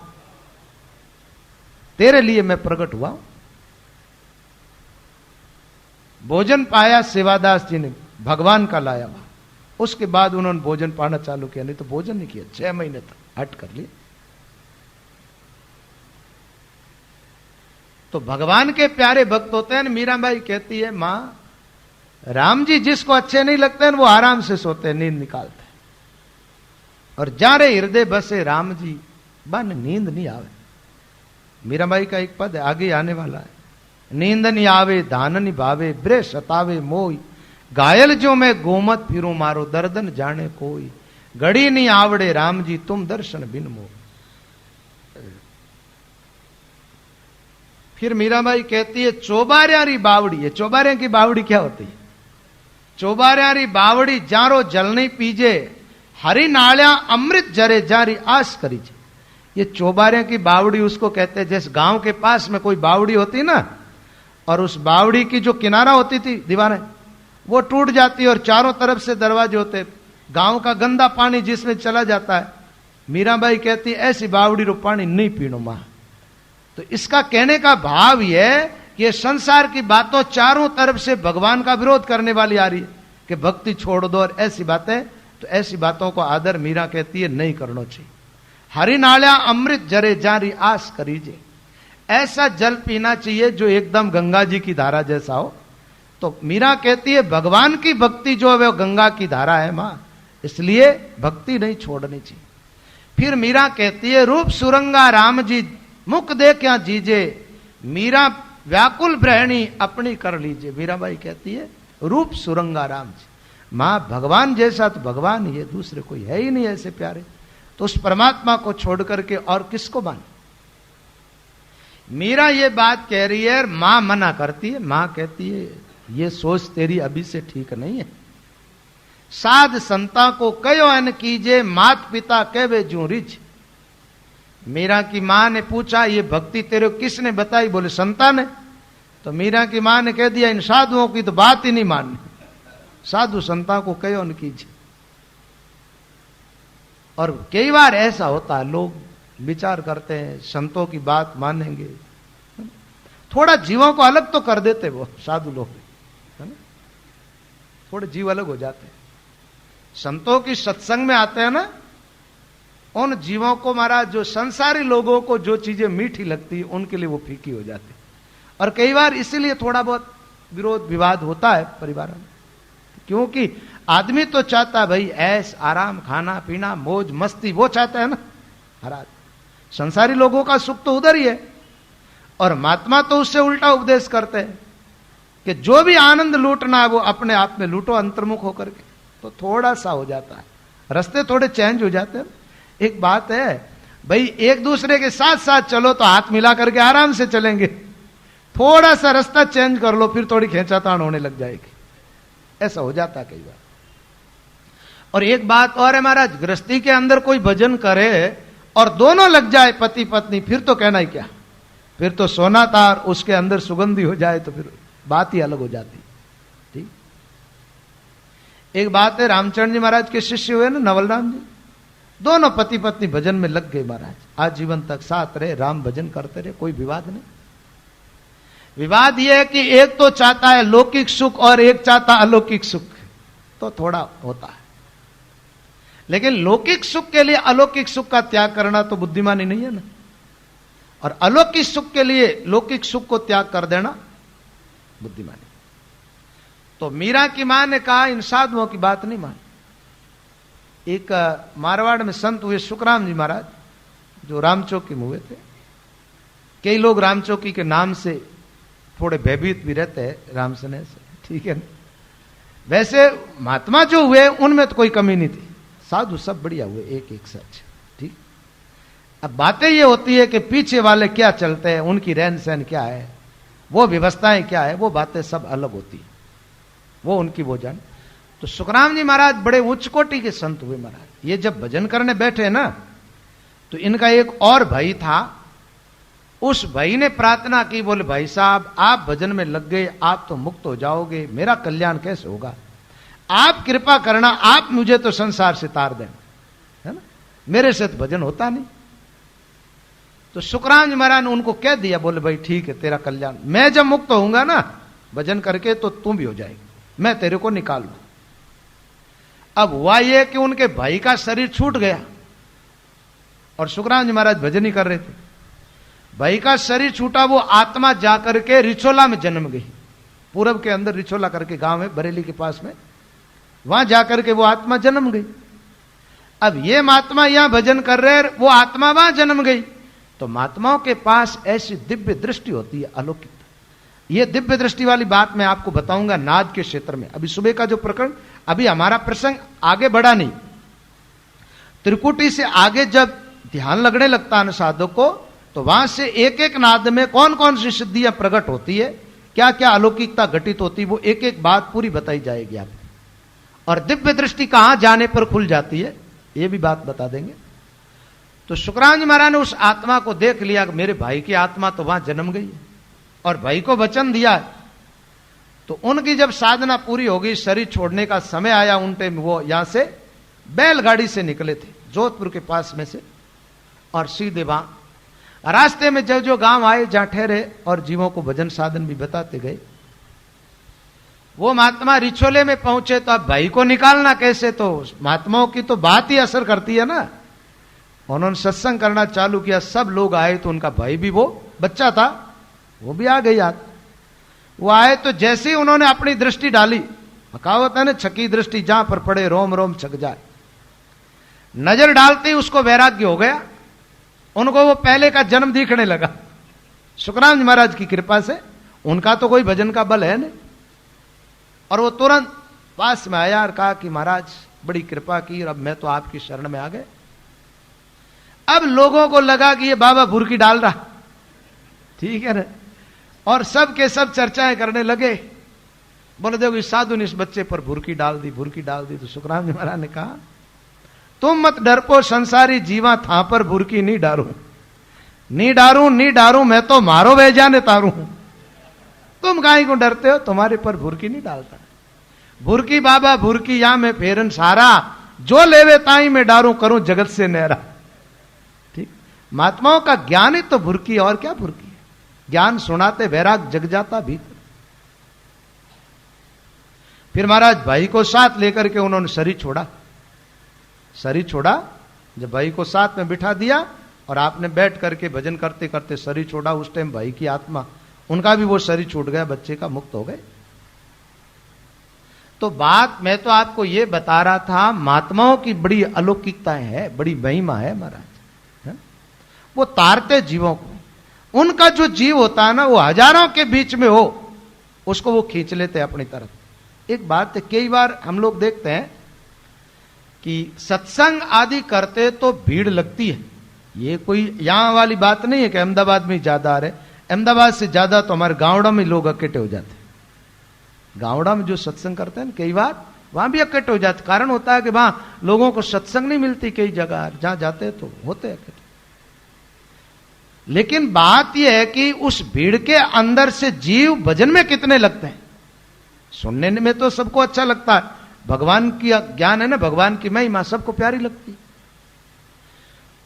तेरे लिए मैं प्रकट हुआ। भोजन पाया सेवादास जी ने, भगवान का लाया वहां। उसके बाद उन्होंने भोजन पाना चालू किया, नहीं तो भोजन नहीं किया 6 महीने तक, हट कर लिए। तो भगवान के प्यारे भक्त होते हैं। मीराबाई कहती है, मां राम जी जिसको अच्छे नहीं लगते हैं वो आराम से सोते हैं, नींद निकालते हैं, और जारे हृदय बसे राम जी बन नींद नहीं आवे। मीराबाई का एक पद आगे आने वाला है, नींद नहीं आवे धान नहीं भावे, ब्रे सतावे मोई, घायल जो मैं गोमत फिरूं मारो, दर्दन जाने कोई, घड़ी नहीं आवड़े राम जी तुम दर्शन बिन मोह। फिर मीराबाई कहती है, चौबार्यारी बावड़ी है। चौबार्या की बावड़ी क्या होती है? चौबार्यारी बावड़ी जारो जल नहीं पीजे, हरि नाल्या अमृत जरे जारी आस करीजे। ये चौबार्या की बावड़ी उसको कहते हैं, जैसे गांव के पास में कोई बावड़ी होती ना, और उस बावड़ी की जो किनारा होती थी दीवारें, वो टूट जाती और चारों तरफ से दरवाजे होते, गांव का गंदा पानी जिसमें चला जाता है। मीराबाई कहती ऐसी बावड़ी रो पानी नहीं पीनो मां। तो इसका कहने का भाव यह कि ये संसार की बातों चारों तरफ से भगवान का विरोध करने वाली आ रही है कि भक्ति छोड़ दो और ऐसी बातें, तो ऐसी बातों को आदर मीरा कहती है नहीं करना चाहिए। हरि नाल्या अमृत जरे जारी आस करीजे, ऐसा जल पीना चाहिए जो एकदम गंगा जी की धारा जैसा हो। तो मीरा कहती है भगवान की भक्ति जो है वो गंगा की धारा है मां, इसलिए भक्ति नहीं छोड़नी चाहिए। फिर मीरा कहती है रूप सुरंगा राम जी मुख दे क्या जीजे, मीरा व्याकुल ब्रहणी अपनी कर लीजिए। मीराबाई कहती है रूप सुरंगा राम जी, मां भगवान जैसा तो भगवान ही है, दूसरे कोई है ही नहीं ऐसे प्यारे, तो उस परमात्मा को छोड़ करके और किसको माने। मीरा ये बात कह रही है, मां मना करती है, मां कहती है ये सोच तेरी अभी से ठीक नहीं है। साध संता को कयो अन कीजे, मात पिता कहवे जू रिज। मीरा की मां ने पूछा ये भक्ति तेरे किसने बताई, बोले संता ने। तो मीरा की मां ने कह दिया इन साधुओं की तो बात ही नहीं माननी, साधु संता को कयो न कीजिए। और कई बार ऐसा होता है, लोग विचार करते हैं संतों की बात मानेंगे, थोड़ा जीवों को अलग तो कर देते वो साधु लोग, है ना, थोड़े जीव अलग हो जाते हैं। संतों की सत्संग में आते हैं ना, उन जीवों को महाराज, जो संसारी लोगों को जो चीजें मीठी लगती उनके लिए वो फीकी हो जाती। और कई बार इसीलिए थोड़ा बहुत विरोध विवाद होता है परिवार में, क्योंकि आदमी तो चाहता है भाई ऐश आराम, खाना पीना मौज मस्ती, वो चाहता है ना महाराज। संसारी लोगों का सुख तो उधर ही है, और महात्मा तो उससे उल्टा उपदेश करते हैं कि जो भी आनंद लूटना है वो अपने आप में लूटो अंतर्मुख होकर के। तो थोड़ा सा हो जाता है, रास्ते थोड़े चेंज हो जाते हैं। एक बात है भाई, एक दूसरे के साथ साथ चलो तो हाथ मिला करके आराम से चलेंगे, थोड़ा सा रास्ता चेंज कर लो फिर थोड़ी खींचातान होने लग जाएगी, ऐसा हो जाता है कई बार। और एक बात और है महाराज, गृहस्थी के अंदर कोई भजन करे और दोनों लग जाए पति पत्नी, फिर तो कहना ही क्या, फिर तो सोना तार उसके अंदर सुगंधी हो जाए तो फिर बात ही अलग हो जाती। ठीक, एक बात है, रामचंद्र जी महाराज के शिष्य हुए ना नवल राम जी, दोनों पति पत्नी भजन में लग गए महाराज, आज जीवन तक साथ रहे, राम भजन करते रहे, कोई विवाद नहीं। विवाद यह है कि एक तो चाहता है लौकिक सुख और एक चाहता अलौकिक सुख, तो थोड़ा होता है। लेकिन लौकिक सुख के लिए अलौकिक सुख का त्याग करना तो बुद्धिमानी नहीं है ना, और अलौकिक सुख के लिए लौकिक सुख को त्याग कर देना बुद्धिमानी। तो मीरा की मां ने कहा इन साधुओं की बात नहीं मान। एक मारवाड़ में संत हुए सुखराम जी महाराज, जो रामचौकी में हुए थे। कई लोग रामचौकी के नाम से थोड़े भयभीत भी रहते हैं, राम सने से, ठीक है ना। वैसे महात्मा जो हुए उनमें तो कोई कमी नहीं थी, साधु सब बढ़िया हुए, एक एक सच। ठीक, अब बातें ये होती है कि पीछे वाले क्या चलते हैं, उनकी रहन सहन क्या है, वो व्यवस्थाएं क्या है, वो बातें सब अलग होती है, वो उनकी वो जान। तो सुखराम जी महाराज बड़े उच्च कोटि के संत हुए महाराज। ये जब भजन करने बैठे ना, तो इनका एक और भाई था, उस भाई ने प्रार्थना की, बोले भाई साहब आप भजन में लग गए, आप तो मुक्त हो जाओगे, मेरा कल्याण कैसे होगा, आप कृपा करना, आप मुझे तो संसार से तार देना, है ना, मेरे से तो भजन होता नहीं। तो सुखराम जी महाराज ने उनको कह दिया, बोले भाई ठीक है तेरा कल्याण, मैं जब मुक्त होऊंगा ना भजन करके तो तुम भी हो जाएगी, मैं तेरे को निकाल दूं। अब हुआ यह कि उनके भाई का शरीर छूट गया और सुखराम जी महाराज भजन ही कर रहे थे। भाई का शरीर छूटा, वो आत्मा जाकर के रिछोला में जन्म गई, पूरब के अंदर रिछोला करके गांव है बरेली के पास में, वहां जाकर के वो आत्मा जन्म गई। अब ये महात्मा यहां भजन कर रहे हैं, वो आत्मा वहां जन्म गई। तो महात्माओं के पास ऐसी दिव्य दृष्टि होती है, अलौकिक। ये दिव्य दृष्टि वाली बात मैं आपको बताऊंगा नाद के क्षेत्र में। अभी सुबह का जो प्रकरण, अभी हमारा प्रसंग आगे बढ़ा नहीं, त्रिकुटी से आगे जब ध्यान लगने लगता है साधक को, तो वहां से एक एक नाद में कौन कौन सी सिद्धियां प्रकट होती है, क्या क्या अलौकिकता घटित होती है, वो एक एक बात पूरी बताई जाएगी आपको। और दिव्य दृष्टि कहां जाने पर खुल जाती है, ये भी बात बता देंगे। तो सुखराम जी महाराज ने उस आत्मा को देख लिया कि मेरे भाई की आत्मा तो वहां जन्म गई है, और भाई को वचन दिया है। तो उनकी जब साधना पूरी हो गई, शरीर छोड़ने का समय आया, उन टाइम वो यहां से बैलगाड़ी से निकले थे जोधपुर के पास में से, और सीधे वहां रास्ते में जो जो गांव आए जहां ठहरे और जीवों को भजन साधन भी बताते गए। वो महात्मा रिछोले में पहुंचे, तो अब भाई को निकालना कैसे, तो महात्माओं की तो बात ही असर करती है ना। उन्होंने सत्संग करना चालू किया, सब लोग आए, तो उनका भाई भी, वो बच्चा था, वो भी आ गई याद। वो आए तो जैसे ही उन्होंने अपनी दृष्टि डाली, कहावत है ना, छकी दृष्टि जहां पर पड़े रोम रोम छक जाए, नजर डालते ही उसको वैराग्य हो गया, उनको वो पहले का जन्म दिखने लगा। सुखराम जी महाराज की कृपा से, उनका तो कोई भजन का बल है नहीं, और वो तुरंत पास में आया और कहा कि महाराज बड़ी कृपा की, और अब मैं तो आपकी शरण में आ गए। अब लोगों को लगा कि ये बाबा भुरकी डाल रहा, ठीक है ना, और सब के सब चर्चाएं करने लगे। बोले देखो इस साधु ने इस बच्चे पर भुरकी डाल दी, भुरकी डाल दी। तो सुखराम जी महाराज ने कहा तुम मत डरपो संसारी जीवा, था पर भुरकी नहीं डारू, नहीं डारू, नहीं डारू, मैं तो मारो वे जाने तारू। तुम काहे को डरते हो, तुम्हारे पर भुरकी नहीं डालता। भुरकी बाबा भुरकी या में फेरन सारा, जो लेवे ताई में डारू, करूं जगत से नहरा। ठीक, महात्माओं का ज्ञान ही तो भुरकी, और क्या भुरकी है। ज्ञान सुनाते वैराग जग जाता भीतर। फिर महाराज भाई को साथ लेकर के उन्होंने शरीर छोड़ा। शरीर छोड़ा, जब भाई को साथ में बिठा दिया और आपने बैठ करके भजन करते करते शरीर छोड़ा, उस टाइम भाई की आत्मा, उनका भी वो शरीर छूट गया, बच्चे का मुक्त हो गए। तो बात मैं तो आपको ये बता रहा था, महात्माओं की बड़ी अलौकिकता है, बड़ी महिमा है महाराज, है? वो तारते जीवों को। उनका जो जीव होता है ना, वो हजारों के बीच में हो, उसको वो खींच लेते अपनी तरफ। एक बात है, कई बार हम लोग देखते हैं कि सत्संग आदि करते तो भीड़ लगती है। ये कोई यहां वाली बात नहीं है कि अहमदाबाद में ज्यादा आ रहे, अहमदाबाद से ज्यादा तो हमारे गावड़ा में लोग इकट्ठे हो जाते हैं। गावड़ा में जो सत्संग करते हैं कई बार वहां भी इकट्ठे हो जाते। कारण होता है कि वहां लोगों को सत्संग नहीं मिलती, कई जगह जहां जाते हैं तो होते हैं इकट्ठे। लेकिन बात यह है कि उस भीड़ के अंदर से जीव भजन में कितने लगते हैं। सुनने में तो सबको अच्छा लगता है, भगवान की ज्ञान है ना, भगवान की महिमा सबको प्यारी लगती।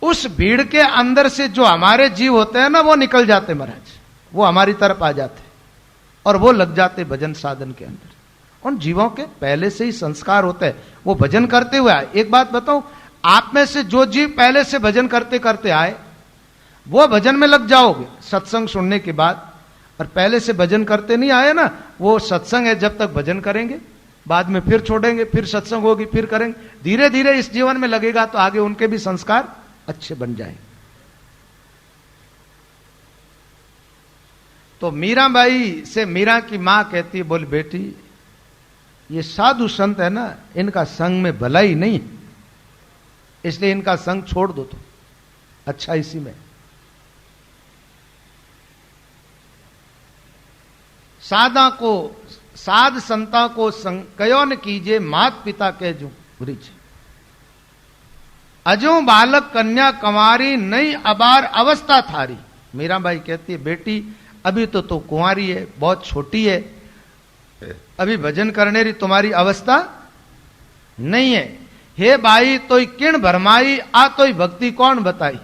उस भीड़ के अंदर से जो हमारे जीव होते हैं ना, वो निकल जाते महाराज, वो हमारी तरफ आ जाते और वो लग जाते भजन साधन के अंदर। उन जीवों के पहले से ही संस्कार होते हैं, वो भजन करते हुए आए। एक बात बताऊं, आप में से जो जीव पहले से भजन करते करते आए, वो भजन में लग जाओगे सत्संग सुनने के बाद। और पहले से भजन करते नहीं आए ना, वो सत्संग है जब तक भजन करेंगे, बाद में फिर छोड़ेंगे, फिर सत्संग होगी, फिर करेंगे, धीरे धीरे इस जीवन में लगेगा तो आगे उनके भी संस्कार अच्छे बन जाएंगे। तो मीराबाई से मीरा की मां कहती है, बोल बेटी ये साधु संत है ना, इनका संग में भलाई नहीं, इसलिए इनका संग छोड़ दो तो अच्छा इसी में। साध संता को कयो न कीजिए, मात पिता कह जू ब्रिज। अजो बालक कन्या कंवारी, नई अबार अवस्था थारी। मीराबाई कहती है बेटी अभी तो कुंवारी है, बहुत छोटी है, अभी भजन करने री तुम्हारी अवस्था नहीं है। हे भाई तो किण भरमाई, आ तो भक्ति कौन बताई।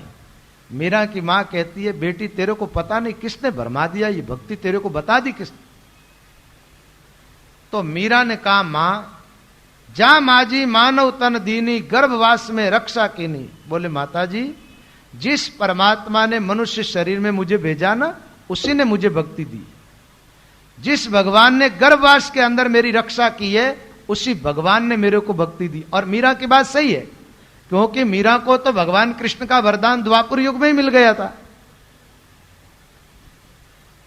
मीरा की मां कहती है बेटी तेरे को पता नहीं किसने भरमा दिया, ये भक्ति तेरे को बता दी किसने। तो मीरा ने कहा मां जा माजी मानव तन दीनी, गर्भवास में रक्षा कीनी। बोले माता जी जिस परमात्मा ने मनुष्य शरीर में मुझे भेजा ना, उसी ने मुझे भक्ति दी। जिस भगवान ने गर्भवास के अंदर मेरी रक्षा की है, उसी भगवान ने मेरे को भक्ति दी। और मीरा की बात सही है, क्योंकि मीरा को तो भगवान कृष्ण का वरदान द्वापर युग में ही मिल गया था।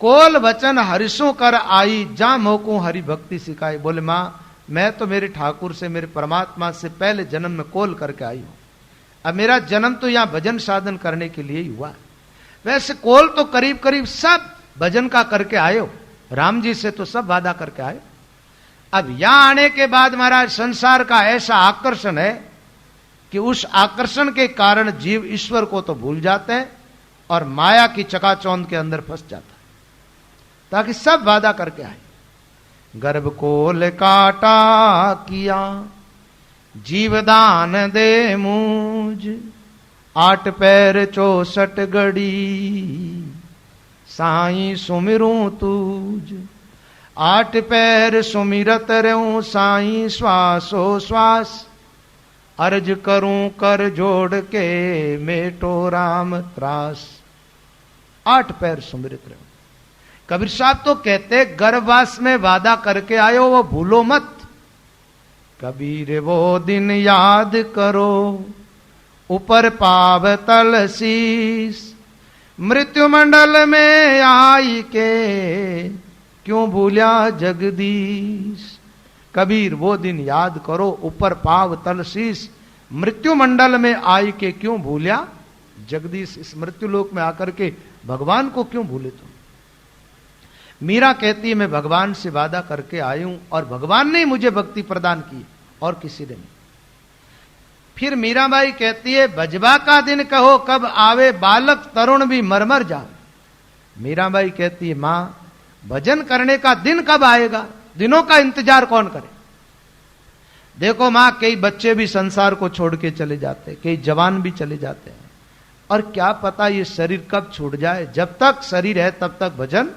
कोल वचन हरिशों कर आई, जा मोको हरि भक्ति सिखाई। बोले मां मैं तो मेरे ठाकुर से, मेरे परमात्मा से पहले जन्म में कोल करके आई हूं। अब मेरा जन्म तो यहां भजन साधन करने के लिए ही हुआ। वैसे कोल तो करीब करीब सब भजन का करके आए हो, राम जी से तो सब वादा करके आए। अब यहां आने के बाद महाराज संसार का ऐसा आकर्षण है कि उस आकर्षण के कारण जीव ईश्वर को तो भूल जाते हैं और माया की चकाचौंध के अंदर फंस जाता है, ताकि सब वादा करके आए। गर्भ कोल काटा किया, जीवदान दे मुझ, 8 पैर 64 गड़ी, साईं सुमिरूं तुझ। 8 पैर सुमिरत रहूं साईं, श्वासो श्वास, अर्ज करूं कर जोड़ के, मेटो राम त्रास। 8 पैर सुमिरत रहूं। कबीर साहब तो कहते गर्भवास में वादा करके आयो वो भूलो मत। कबीर वो दिन याद करो, ऊपर पाव तल शीस, मृत्यु मंडल में आई के, क्यों भूल्या जगदीश। कबीर वो दिन याद करो, ऊपर पाव तल शीश, मृत्यु मंडल में आई के क्यों भूलिया जगदीश। इस मृत्यु लोक में आकर के भगवान को क्यों भूले तुम। मीरा कहती है मैं भगवान से वादा करके आई हूं और भगवान ने मुझे भक्ति प्रदान की और किसी ने नहीं। फिर मीराबाई कहती है बजवा का दिन कहो कब आवे, बालक तरुण भी मरमर जावे। मीराबाई कहती है मां भजन करने का दिन कब आएगा, दिनों का इंतजार कौन करे। देखो मां, कई बच्चे भी संसार को छोड़ के चले जाते हैं, कई जवान भी चले जाते हैं, और क्या पता ये शरीर कब छूट जाए। जब तक शरीर है तब तक भजन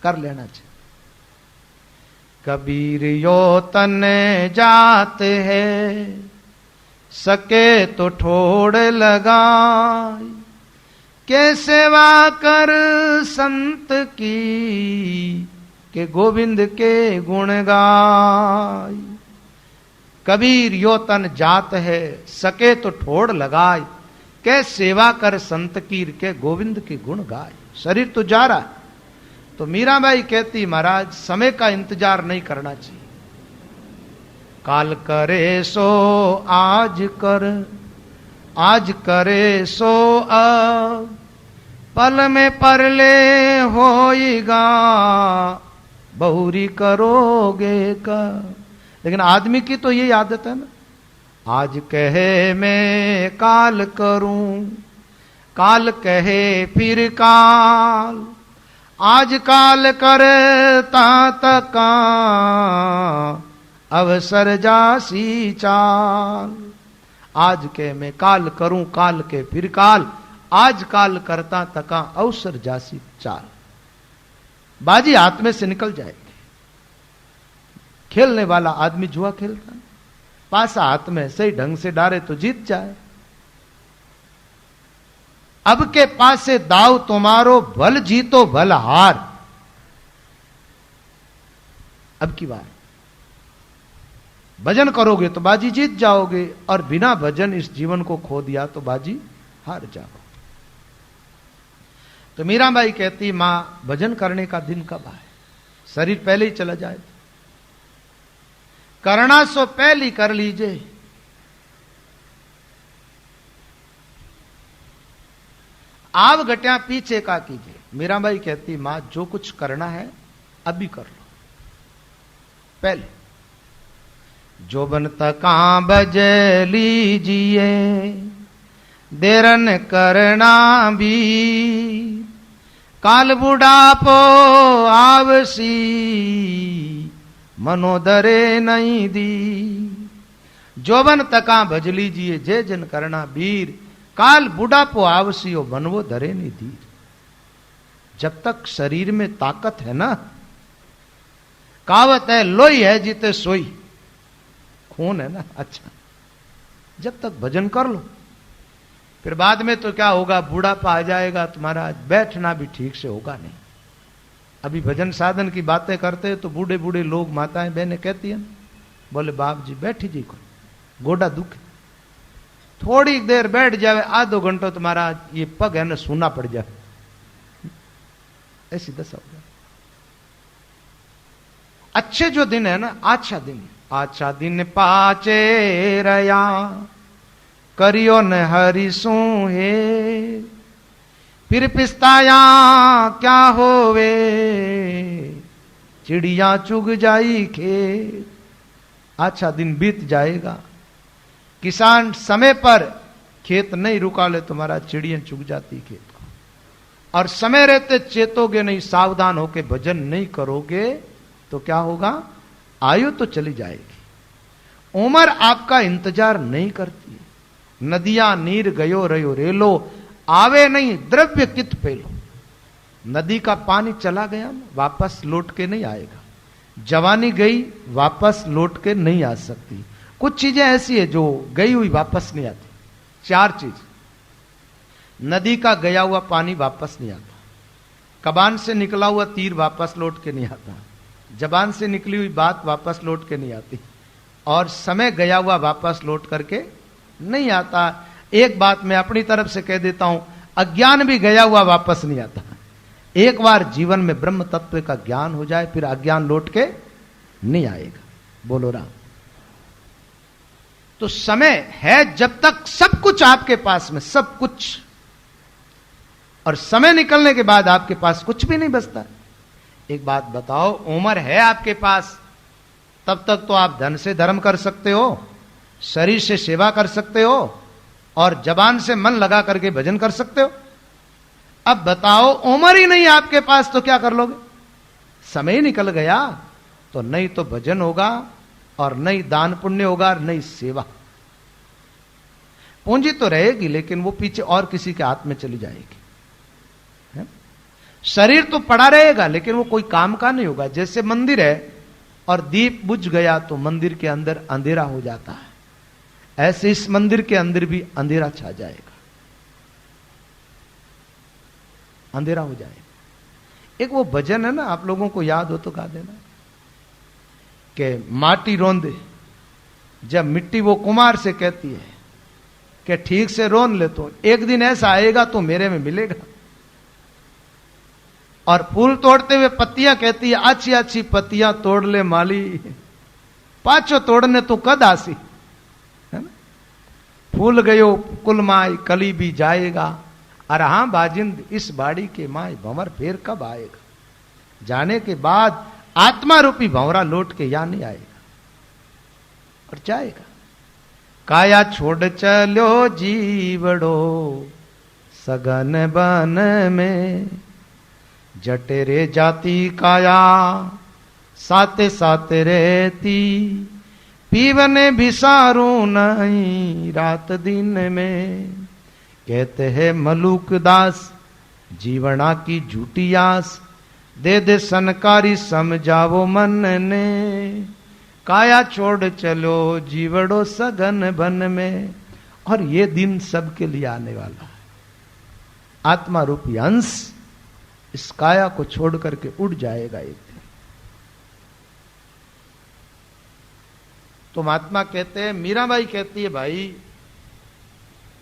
कर लेना चाहिए। कबीर यो तन जात है, सके तो ठोड़ लगाई, के सेवा कर संत की, के गोविंद के गुण गाय। कबीर यो तन जात है, सके तो ठोड़ लगाए, के सेवा कर संत की, के गोविंद के गुण गाय। शरीर तो जा रहा है। तो मीराबाई कहती महाराज समय का इंतजार नहीं करना चाहिए। काल करे सो आज कर, आज करे सो अब, पल में परले होएगा, बहुरी करोगे का। लेकिन आदमी की तो यही आदत है ना, आज कहे मैं काल करूं, काल कहे फिर काल, आज काल करता तका, अवसर जासी चाल। आज के मैं काल करूं, काल के फिर काल, आज काल करता तका, अवसर जासी चाल। बाजी हाथ में से निकल जाएगी। खेलने वाला आदमी जुआ खेलता, पासा हाथ में सही ढंग से डारे तो जीत जाए। अब के पासे दाव तुम्हारो, भल जीतो भल हार। अब की बार भजन करोगे तो बाजी जीत जाओगे, और बिना भजन इस जीवन को खो दिया तो बाजी हार जाओ। तो मीराबाई कहती मां भजन करने का दिन कब आए, शरीर पहले ही चला जाए। करना सो पहले कर लीजिए। आव घटिया पीछे का कीजिए। मीराबाई कहती मां जो कुछ करना है अभी कर लो। पहले जोबन तका बज लीजिए, देरन करना भी, काल बुढ़ापो आवसी, मनोदरे नहीं दी। जोबन तका भज लीजिए, जय जन करना वीर, काल बुढ़ापो आवसी, मनवो धरे नहीं धीर। जब तक शरीर में ताकत है ना, कहावत है लोई है जीते सोई, खून है ना। अच्छा, जब तक भजन कर लो, फिर बाद में तो क्या होगा, बूढ़ापा आ जाएगा, तुम्हारा बैठना भी ठीक से होगा नहीं। अभी भजन साधन की बातें करते हैं तो बूढ़े बूढ़े लोग, माताएं बहनें कहती हैं, बोले बाप जी बैठी जी को गोडा दुख, थोड़ी देर बैठ जावे, आधो घंटो तुम्हारा ये पग है ना सूना पड़ जाए, ऐसी दशा हो जाए। अच्छे जो दिन है ना, अच्छा दिन पाचे रया, करियो न हरि सूहे, फिर पिस्ताया क्या होवे, चिड़िया चुग जाई खेत। अच्छा दिन बीत जाएगा, किसान समय पर खेत नहीं रुका ले, तुम्हारा चिड़िया चुग जाती खेत को। और समय रहते चेतोगे नहीं, सावधान होके भजन नहीं करोगे तो क्या होगा, आयु तो चली जाएगी। उम्र आपका इंतजार नहीं करती। नदियां नीर गयो रयो रेलो, आवे नहीं द्रव्य कित पेलो। नदी का पानी चला गया, वापस लौट के नहीं आएगा। जवानी गई, वापस लौट के नहीं आ सकती। कुछ चीजें ऐसी है जो गई हुई वापस नहीं आती। 4 चीज, नदी का गया हुआ पानी वापस नहीं आता, कबान से निकला हुआ तीर वापस लौट के नहीं आता, जबान से निकली हुई बात वापस लौट के नहीं आती, और समय गया हुआ वापस लौट करके नहीं आता। एक बात मैं अपनी तरफ से कह देता हूं, अज्ञान भी गया हुआ वापस नहीं आता। एक बार जीवन में ब्रह्म तत्व का ज्ञान हो जाए, फिर अज्ञान लौट के नहीं आएगा। बोलो राम। तो समय है जब तक सब कुछ आपके पास में, सब कुछ, और समय निकलने के बाद आपके पास कुछ भी नहीं बचता। एक बात बताओ, उम्र है आपके पास, तब तक तो आप धन से धर्म कर सकते हो, शरीर से सेवा कर सकते हो, और जबान से मन लगा करके भजन कर सकते हो। अब बताओ उम्र ही नहीं आपके पास तो क्या कर लोगे? समय निकल गया तो नहीं तो भजन होगा, और नहीं दान पुण्य होगा, और नहीं सेवा। पूंजी तो रहेगी लेकिन वो पीछे और किसी के हाथ में चली जाएगी। है? शरीर तो पड़ा रहेगा लेकिन वो कोई काम का नहीं होगा। जैसे मंदिर है और दीप बुझ गया तो मंदिर के अंदर अंधेरा हो जाता है, ऐसे इस मंदिर के अंदर भी अंधेरा छा जाएगा, अंधेरा हो जाएगा। एक वो भजन है ना, आप लोगों को याद हो तो गा देना, कि माटी रोंदे, जब मिट्टी वो कुमार से कहती है कि ठीक से रोन ले तो एक दिन ऐसा आएगा तो मेरे में मिलेगा। और फूल तोड़ते हुए पत्तियां कहती है, अच्छी अच्छी पत्तियां तोड़ ले माली, पाछो तोड़ने तो कद आसी। है ना? फूल गयो कुल माई कली भी जाएगा, अरे हां बाजिंद इस बाड़ी के माई भंवर फिर कब आएगा। जाने के बाद आत्मा रूपी भंवरा लौट के यहां नहीं आएगा और जाएगा। काया छोड़ चलो जीवड़ो सगन बन में, जटेरे जाती काया साते साते रहती, पीवने बिसारू नहीं रात दिन में। कहते हैं मलूक दास जीवना की झूठी आस, दे दे सनकारी समझावो मन ने। काया छोड़ चलो जीवड़ो सगन बन में। और ये दिन सबके लिए आने वाला है। आत्मा रूपी अंश इस काया को छोड़ करके उड़ जाएगा एक दिन। तो महात्मा कहते हैं, मीराबाई कहती है, भाई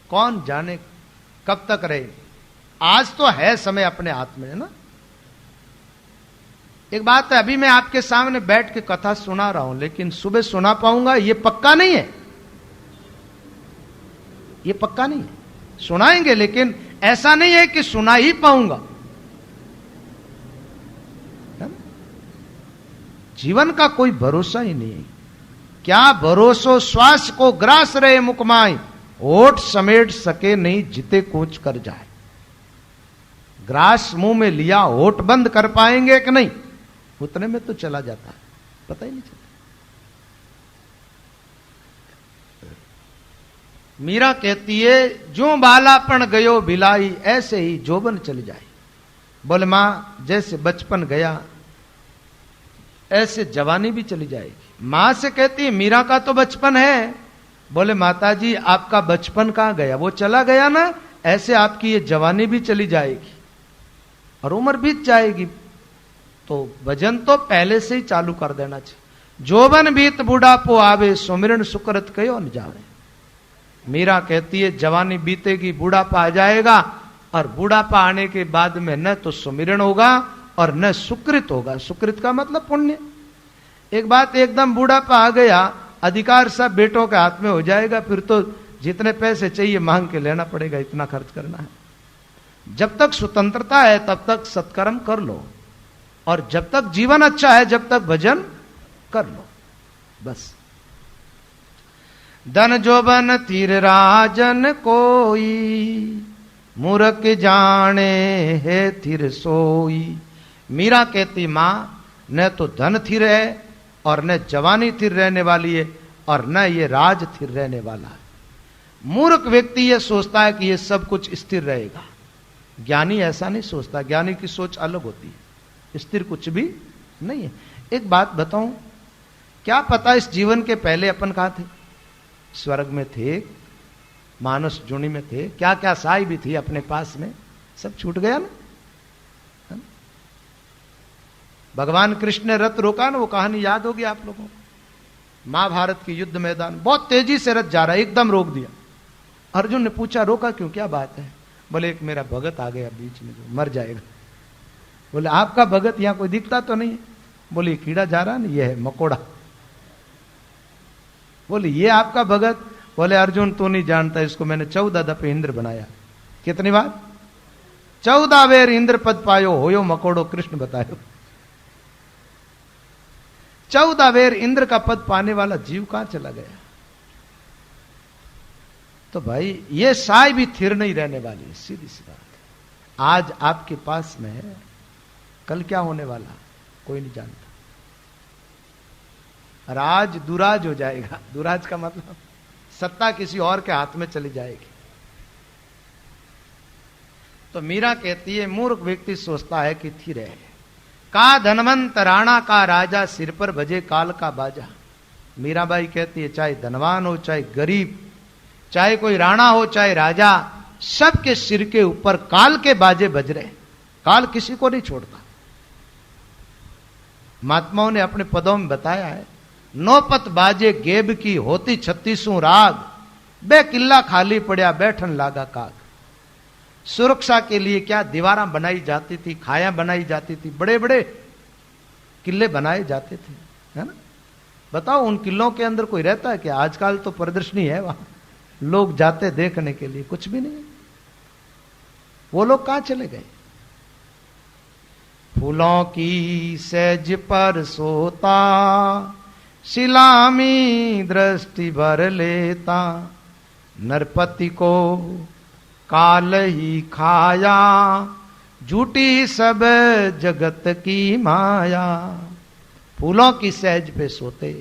कौन जाने कब तक रहे, आज तो है समय अपने हाथ में, है ना। एक बात है, अभी मैं आपके सामने बैठ के कथा सुना रहा हूं, लेकिन सुबह सुना पाऊंगा ये पक्का नहीं है, ये पक्का नहीं है। सुनाएंगे लेकिन ऐसा नहीं है कि सुना ही पाऊंगा। जीवन का कोई भरोसा ही नहीं है। क्या भरोसो श्वास को ग्रास रहे मुकमाई, होठ समेट सके नहीं जिते कूच कर जाए। ग्रास मुंह में लिया, होठ बंद कर पाएंगे कि नहीं, उतने में तो चला जाता है, पता ही नहीं चलता। मीरा कहती है, जो बालापन गयो भिलाई, ऐसे ही जोबन चली जाए। बोले मां जैसे बचपन गया ऐसे जवानी भी चली जाएगी। मां से कहती है, मीरा का तो बचपन है। बोले माता जी आपका बचपन कहां गया, वो चला गया ना, ऐसे आपकी ये जवानी भी चली जाएगी और उम्र बीत जाएगी। तो भजन तो पहले से ही चालू कर देना चाहिए। जोबन बीत बुढ़ापो आवे, सुमिरन सुकृत कयो न जावे। मीरा कहती है, जवानी बीतेगी, बुढ़ापा आ जाएगा, और बुढ़ापा आने के बाद में न तो सुमिरन होगा और न सुकृत होगा। सुकृत का मतलब पुण्य। एक बात, एकदम बुढ़ापा आ गया, अधिकार सब बेटों के हाथ में हो जाएगा, फिर तो जितने पैसे चाहिए मांग के लेना पड़ेगा, इतना खर्च करना है। जब तक स्वतंत्रता है तब तक सत्कर्म कर लो, और जब तक जीवन अच्छा है जब तक भजन कर लो, बस। धन जोबन तीर राजन कोई, मूर्ख जाने है थिर सोई। मीरा कहती, मां न तो धन थिर है और न जवानी थिर रहने वाली है, और न ये राज थिर रहने वाला है। मूर्ख व्यक्ति ये सोचता है कि ये सब कुछ स्थिर रहेगा। ज्ञानी ऐसा नहीं सोचता, ज्ञानी की सोच अलग होती है, स्थिर कुछ भी नहीं है। एक बात बताऊं, क्या पता इस जीवन के पहले अपन कहां थे? स्वर्ग में थे, मानस जोनी में थे, क्या क्या साई भी थी अपने पास में, सब छूट गया ना। भगवान कृष्ण ने रथ रोका ना, वो कहानी याद होगी आप लोगों को। महाभारत की युद्ध मैदान, बहुत तेजी से रथ जा रहा है, एकदम रोक दिया। अर्जुन ने पूछा रोका क्यों, क्या बात है? बोले एक मेरा भगत आ गया बीच में, जो मर जाएगा। बोले आपका भगत यहां कोई दिखता तो नहीं है? बोले कीड़ा जा रहा नहीं, यह है मकोड़ा। बोले ये आपका भगत? बोले अर्जुन तू नहीं जानता इसको, मैंने 14 दफे इंद्र बनाया। कितनी बार? 14 बेर इंद्र पद पायो, होयो मकोड़ो कृष्ण बतायो। 14 बेर इंद्र का पद पाने वाला जीव कहां चला गया? तो भाई ये साय भी थिर नहीं रहने वाली है, सीधी सी बात है। आज आपके पास में है, कल क्या होने वाला कोई नहीं जानता। राज दुराज हो जाएगा। दुराज का मतलब सत्ता किसी और के हाथ में चली जाएगी। तो मीरा कहती है मूर्ख व्यक्ति सोचता है कि थी रहे का धनवंत राणा का राजा, सिर पर बजे काल का बाजा। मीराबाई कहती है चाहे धनवान हो चाहे गरीब, चाहे कोई राणा हो चाहे राजा, सबके सिर के ऊपर काल के बाजे बज रहे। काल किसी को नहीं छोड़ता। महात्माओं ने अपने पदों में बताया है, नौपत बाजे गेब की होती 36 राग, बे किला खाली पड़या बैठन लागा काग। सुरक्षा के लिए क्या दीवारें बनाई जाती थी, खाया बनाई जाती थी, बड़े बड़े किले बनाए जाते थे, है ना? बताओ उन किलों के अंदर कोई रहता है क्या? आजकल तो प्रदर्शनी है, वहां लोग जाते देखने के लिए, कुछ भी नहीं। वो लोग कहां चले गए? फूलों की सेज पर सोता, शिलामी दृष्टि भर लेता, नरपति को काल ही खाया, झूठी सब जगत की माया। फूलों की सहज पे सोते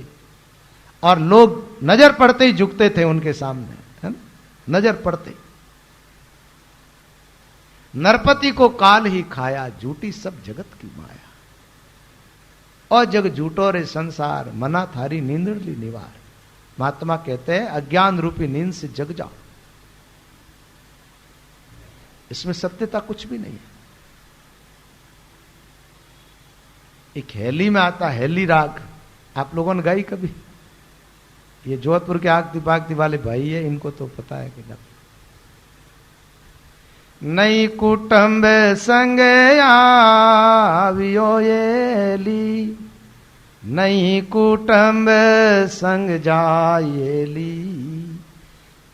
और लोग नजर पड़ते ही झुकते थे उनके सामने, है ना? नजर पड़ते। नरपति को काल ही खाया, झूठी सब जगत की माया। और जग झूठो रे संसार, मना थारी नींदड़ी निवार। महात्मा कहते हैं अज्ञान रूपी नींद से जग जाओ। इसमें सत्यता कुछ भी नहीं है। एक हेली में आता हेली राग, आप लोगों ने गाई कभी? ये जोधपुर के आगती पागती वाले भाई है, इनको तो पता है कि नई कुटुंब संग आवियो येली, नई कुटुंब संग जायेली,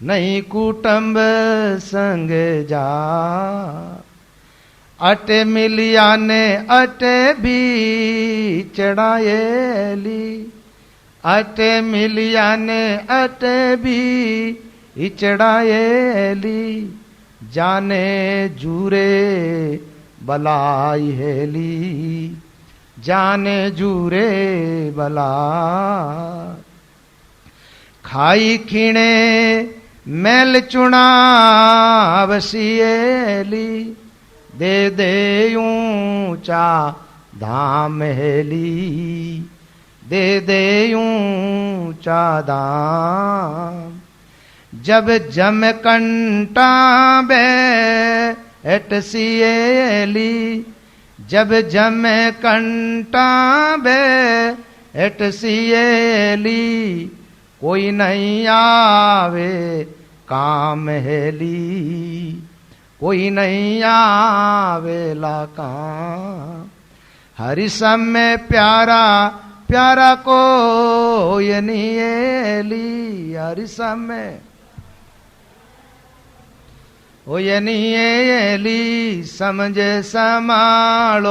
नई कुटुंब संग जा। अटे मिलिया ने अटे भी चढ़ायेली, अटे मिलिया ने अटे भी चढ़ायेली, जाने जूरे बलाई हेली, जाने जूरे बला। खाई खीणे मैल चुना वसियली, दे दे ऊंचा धाम हेली, दे दे ऊंचा धाम। जब जम कंटा बैठ सियली, जब जम कंटा बैठ सियली, कोई नहीं आवे काम हेली, कोई नहीं आवेला काम। हरि सब में प्यारा प्यारा को ये नीली, हरि सब में ओ ये नीली, समझे समालो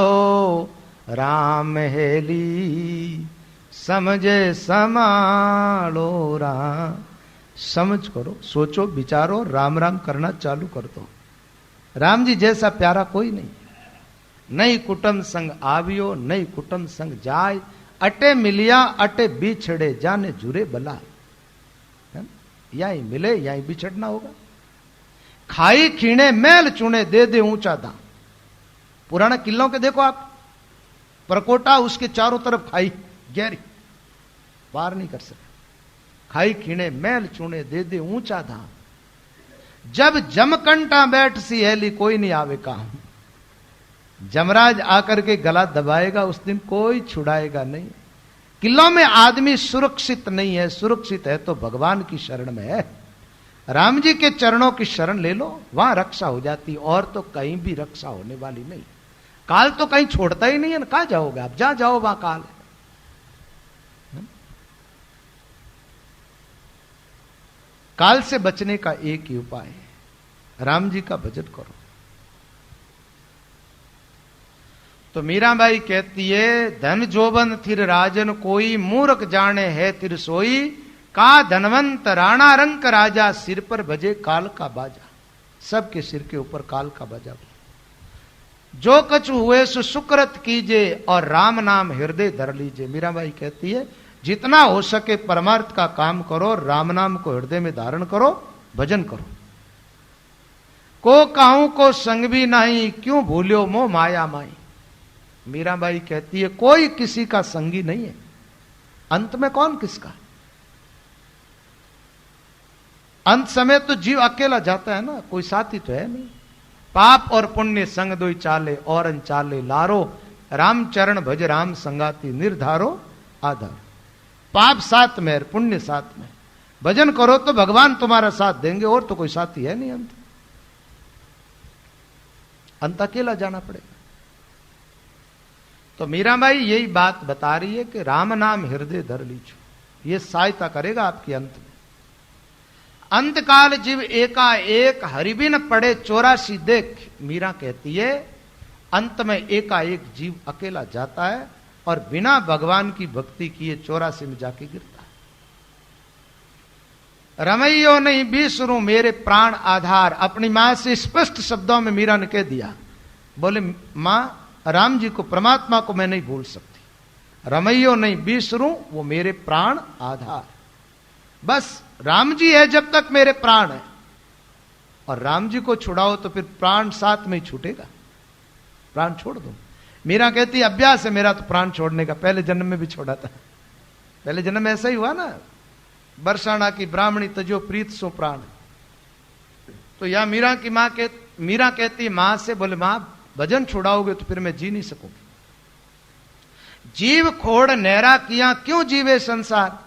राम हेली, समझे समालो राम। समझ करो, सोचो विचारो, राम राम करना चालू कर दो। राम जी जैसा प्यारा कोई नहीं। नई कुटुंब संग आवियो, नई कुटुंब संग जाय, अटे मिलिया अटे बिछड़े, जाने जुरे बला। यहीं मिले यहीं बिछड़ना होगा। खाई खीणे मैल चुने, दे दे ऊंचा दाम। पुराने किलों के देखो आप, परकोटा उसके चारों तरफ खाई गहरी, पार नहीं कर सके। खाई खीणे मैल चुने, दे दे ऊंचा दाम। जब जमकंटा बैठ सी हेली, कोई नहीं आवे काम। जमराज आकर के गला दबाएगा, उस दिन कोई छुड़ाएगा नहीं। किलों में आदमी सुरक्षित नहीं है, सुरक्षित है तो भगवान की शरण में है। राम जी के चरणों की शरण ले लो, वहां रक्षा हो जाती, और तो कहीं भी रक्षा होने वाली नहीं। काल तो कहीं छोड़ता ही नहीं है ना, कहां जाओगे आप? जहां जाओ वहां काल है। काल से बचने का एक ही उपाय है, राम जी का भजन करो। तो मीराबाई कहती है, धन जोबन थिर राजन कोई, मूर्ख जाने है तिर सोई, का धनवंत राणा रंक राजा, सिर पर बजे काल का बाजा। सबके सिर के ऊपर काल का बाजा। जो कछु हुए सो सुकृत कीजे, और राम नाम हृदय धर लीजिए। मीराबाई कहती है, जितना हो सके परमार्थ का काम करो, राम नाम को हृदय में धारण करो, भजन करो। को कहूं को संग भी नहीं, क्यों भूल्यो मोह माया माई। मीराबाई कहती है, कोई किसी का संगी नहीं है, अंत में कौन किसका। अंत समय तो जीव अकेला जाता है ना, कोई साथी तो है नहीं। पाप और पुण्य संग दोई चाले, और चाले लारो, राम चरण भज राम संगाती, निर्धारो आधार। पाप साथ में, पुण्य साथ में, भजन करो तो भगवान तुम्हारा साथ देंगे, और तो कोई साथी है नहीं। अंत अकेला जाना पड़ेगा। तो मीराबाई यही बात बता रही है कि राम नाम हृदय धर लीजिए, ये सहायता करेगा आपकी अंत में। अंत काल जीव एका एक, हरिबिन पड़े 84 देख। मीरा कहती है, अंत में एकाएक जीव अकेला जाता है, और बिना भगवान की भक्ति किए 84 में जाके गिरता है। रमैयो नहीं बिसरूं मेरे प्राण आधार। अपनी मां से स्पष्ट शब्दों में मीरा ने कह दिया, बोले मां, राम जी को, परमात्मा को मैं नहीं भूल सकती। रमैयो नहीं बिसरूं, वो मेरे प्राण आधार। बस राम जी है जब तक मेरे प्राण है, और राम जी को छुड़ाओ तो फिर प्राण साथ में ही छूटेगा, प्राण छोड़ दो। मीरा कहती अभ्यास है मेरा तो प्राण छोड़ने का, पहले जन्म में भी छोड़ा था। पहले जन्म में ऐसा ही हुआ ना, बरसाना की ब्राह्मणी तजो प्रीत सो प्राण। तो यह मीरा कहती मां से, बोले मां भजन छुड़ाओगे तो फिर मैं जी नहीं सकूंगी। जीव खोड़ नहरा किया, क्यों जीवे संसार।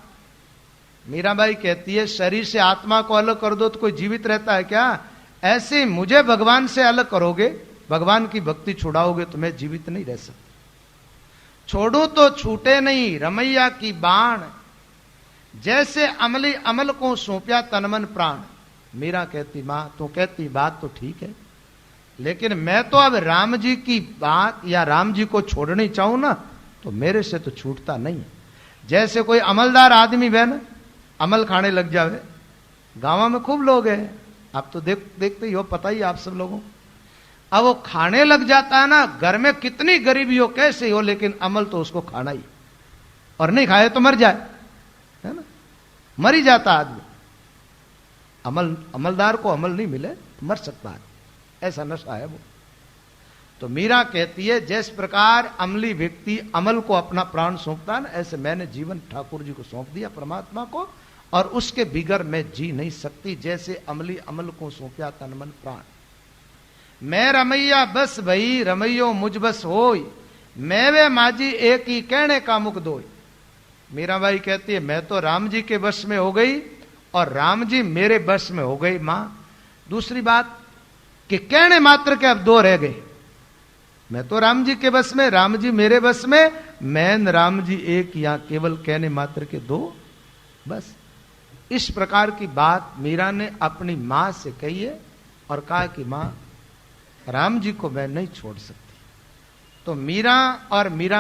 मीराबाई कहती है, शरीर से आत्मा को अलग कर दो तो कोई जीवित रहता है क्या। ऐसे मुझे भगवान से अलग करोगे, भगवान की भक्ति छुड़ाओगे तो मैं जीवित नहीं रह सकती। छोड़ू तो छूटे नहीं रमैया की बाण, जैसे अमली अमल को सौंप्या तनमन प्राण। मीरा कहती मां तो कहती बात तो ठीक है, लेकिन मैं तो अब राम जी की बात या राम जी को छोड़नी चाहूं ना, तो मेरे से तो छूटता नहीं। जैसे कोई अमलदार आदमी बहन अमल खाने लग जावे, गांव में खूब लोग हैं, आप तो देखते ही हो, पता ही आप सब लोगों। अब वो खाने लग जाता है ना, घर में कितनी गरीबी हो कैसे हो, लेकिन अमल तो उसको खाना ही, और नहीं खाए तो मर जाए, है ना, मर ही जाता आदमी। अमलदार को अमल नहीं मिले तो मर सकता है, ऐसा नशा है वो। तो मीरा कहती है, जिस प्रकार अमली व्यक्ति अमल को अपना प्राण सौंपता है ना, ऐसे मैंने जीवन ठाकुर जी को सौंप दिया, परमात्मा को, और उसके बिगर मैं जी नहीं सकती। जैसे अमली अमल को सौंपया तन मन प्राण। मैं रमैया बस भई रमैयो मुझ बस होई, मैं वे माजी एक ही कहने का मुख दोई। मीराबाई कहती है, मैं तो राम जी के बस में हो गई और राम जी मेरे बस में हो गई। मां, दूसरी बात कि कहने मात्र के अब दो रह गए। मैं तो राम जी के बस में, राम जी मेरे बस में, मैं राम जी एक, या केवल कहने मात्र के दो, बस। इस प्रकार की बात मीरा ने अपनी मां से कही है और कहा कि मां, राम जी को मैं नहीं छोड़ सकती। तो मीरा और मीरा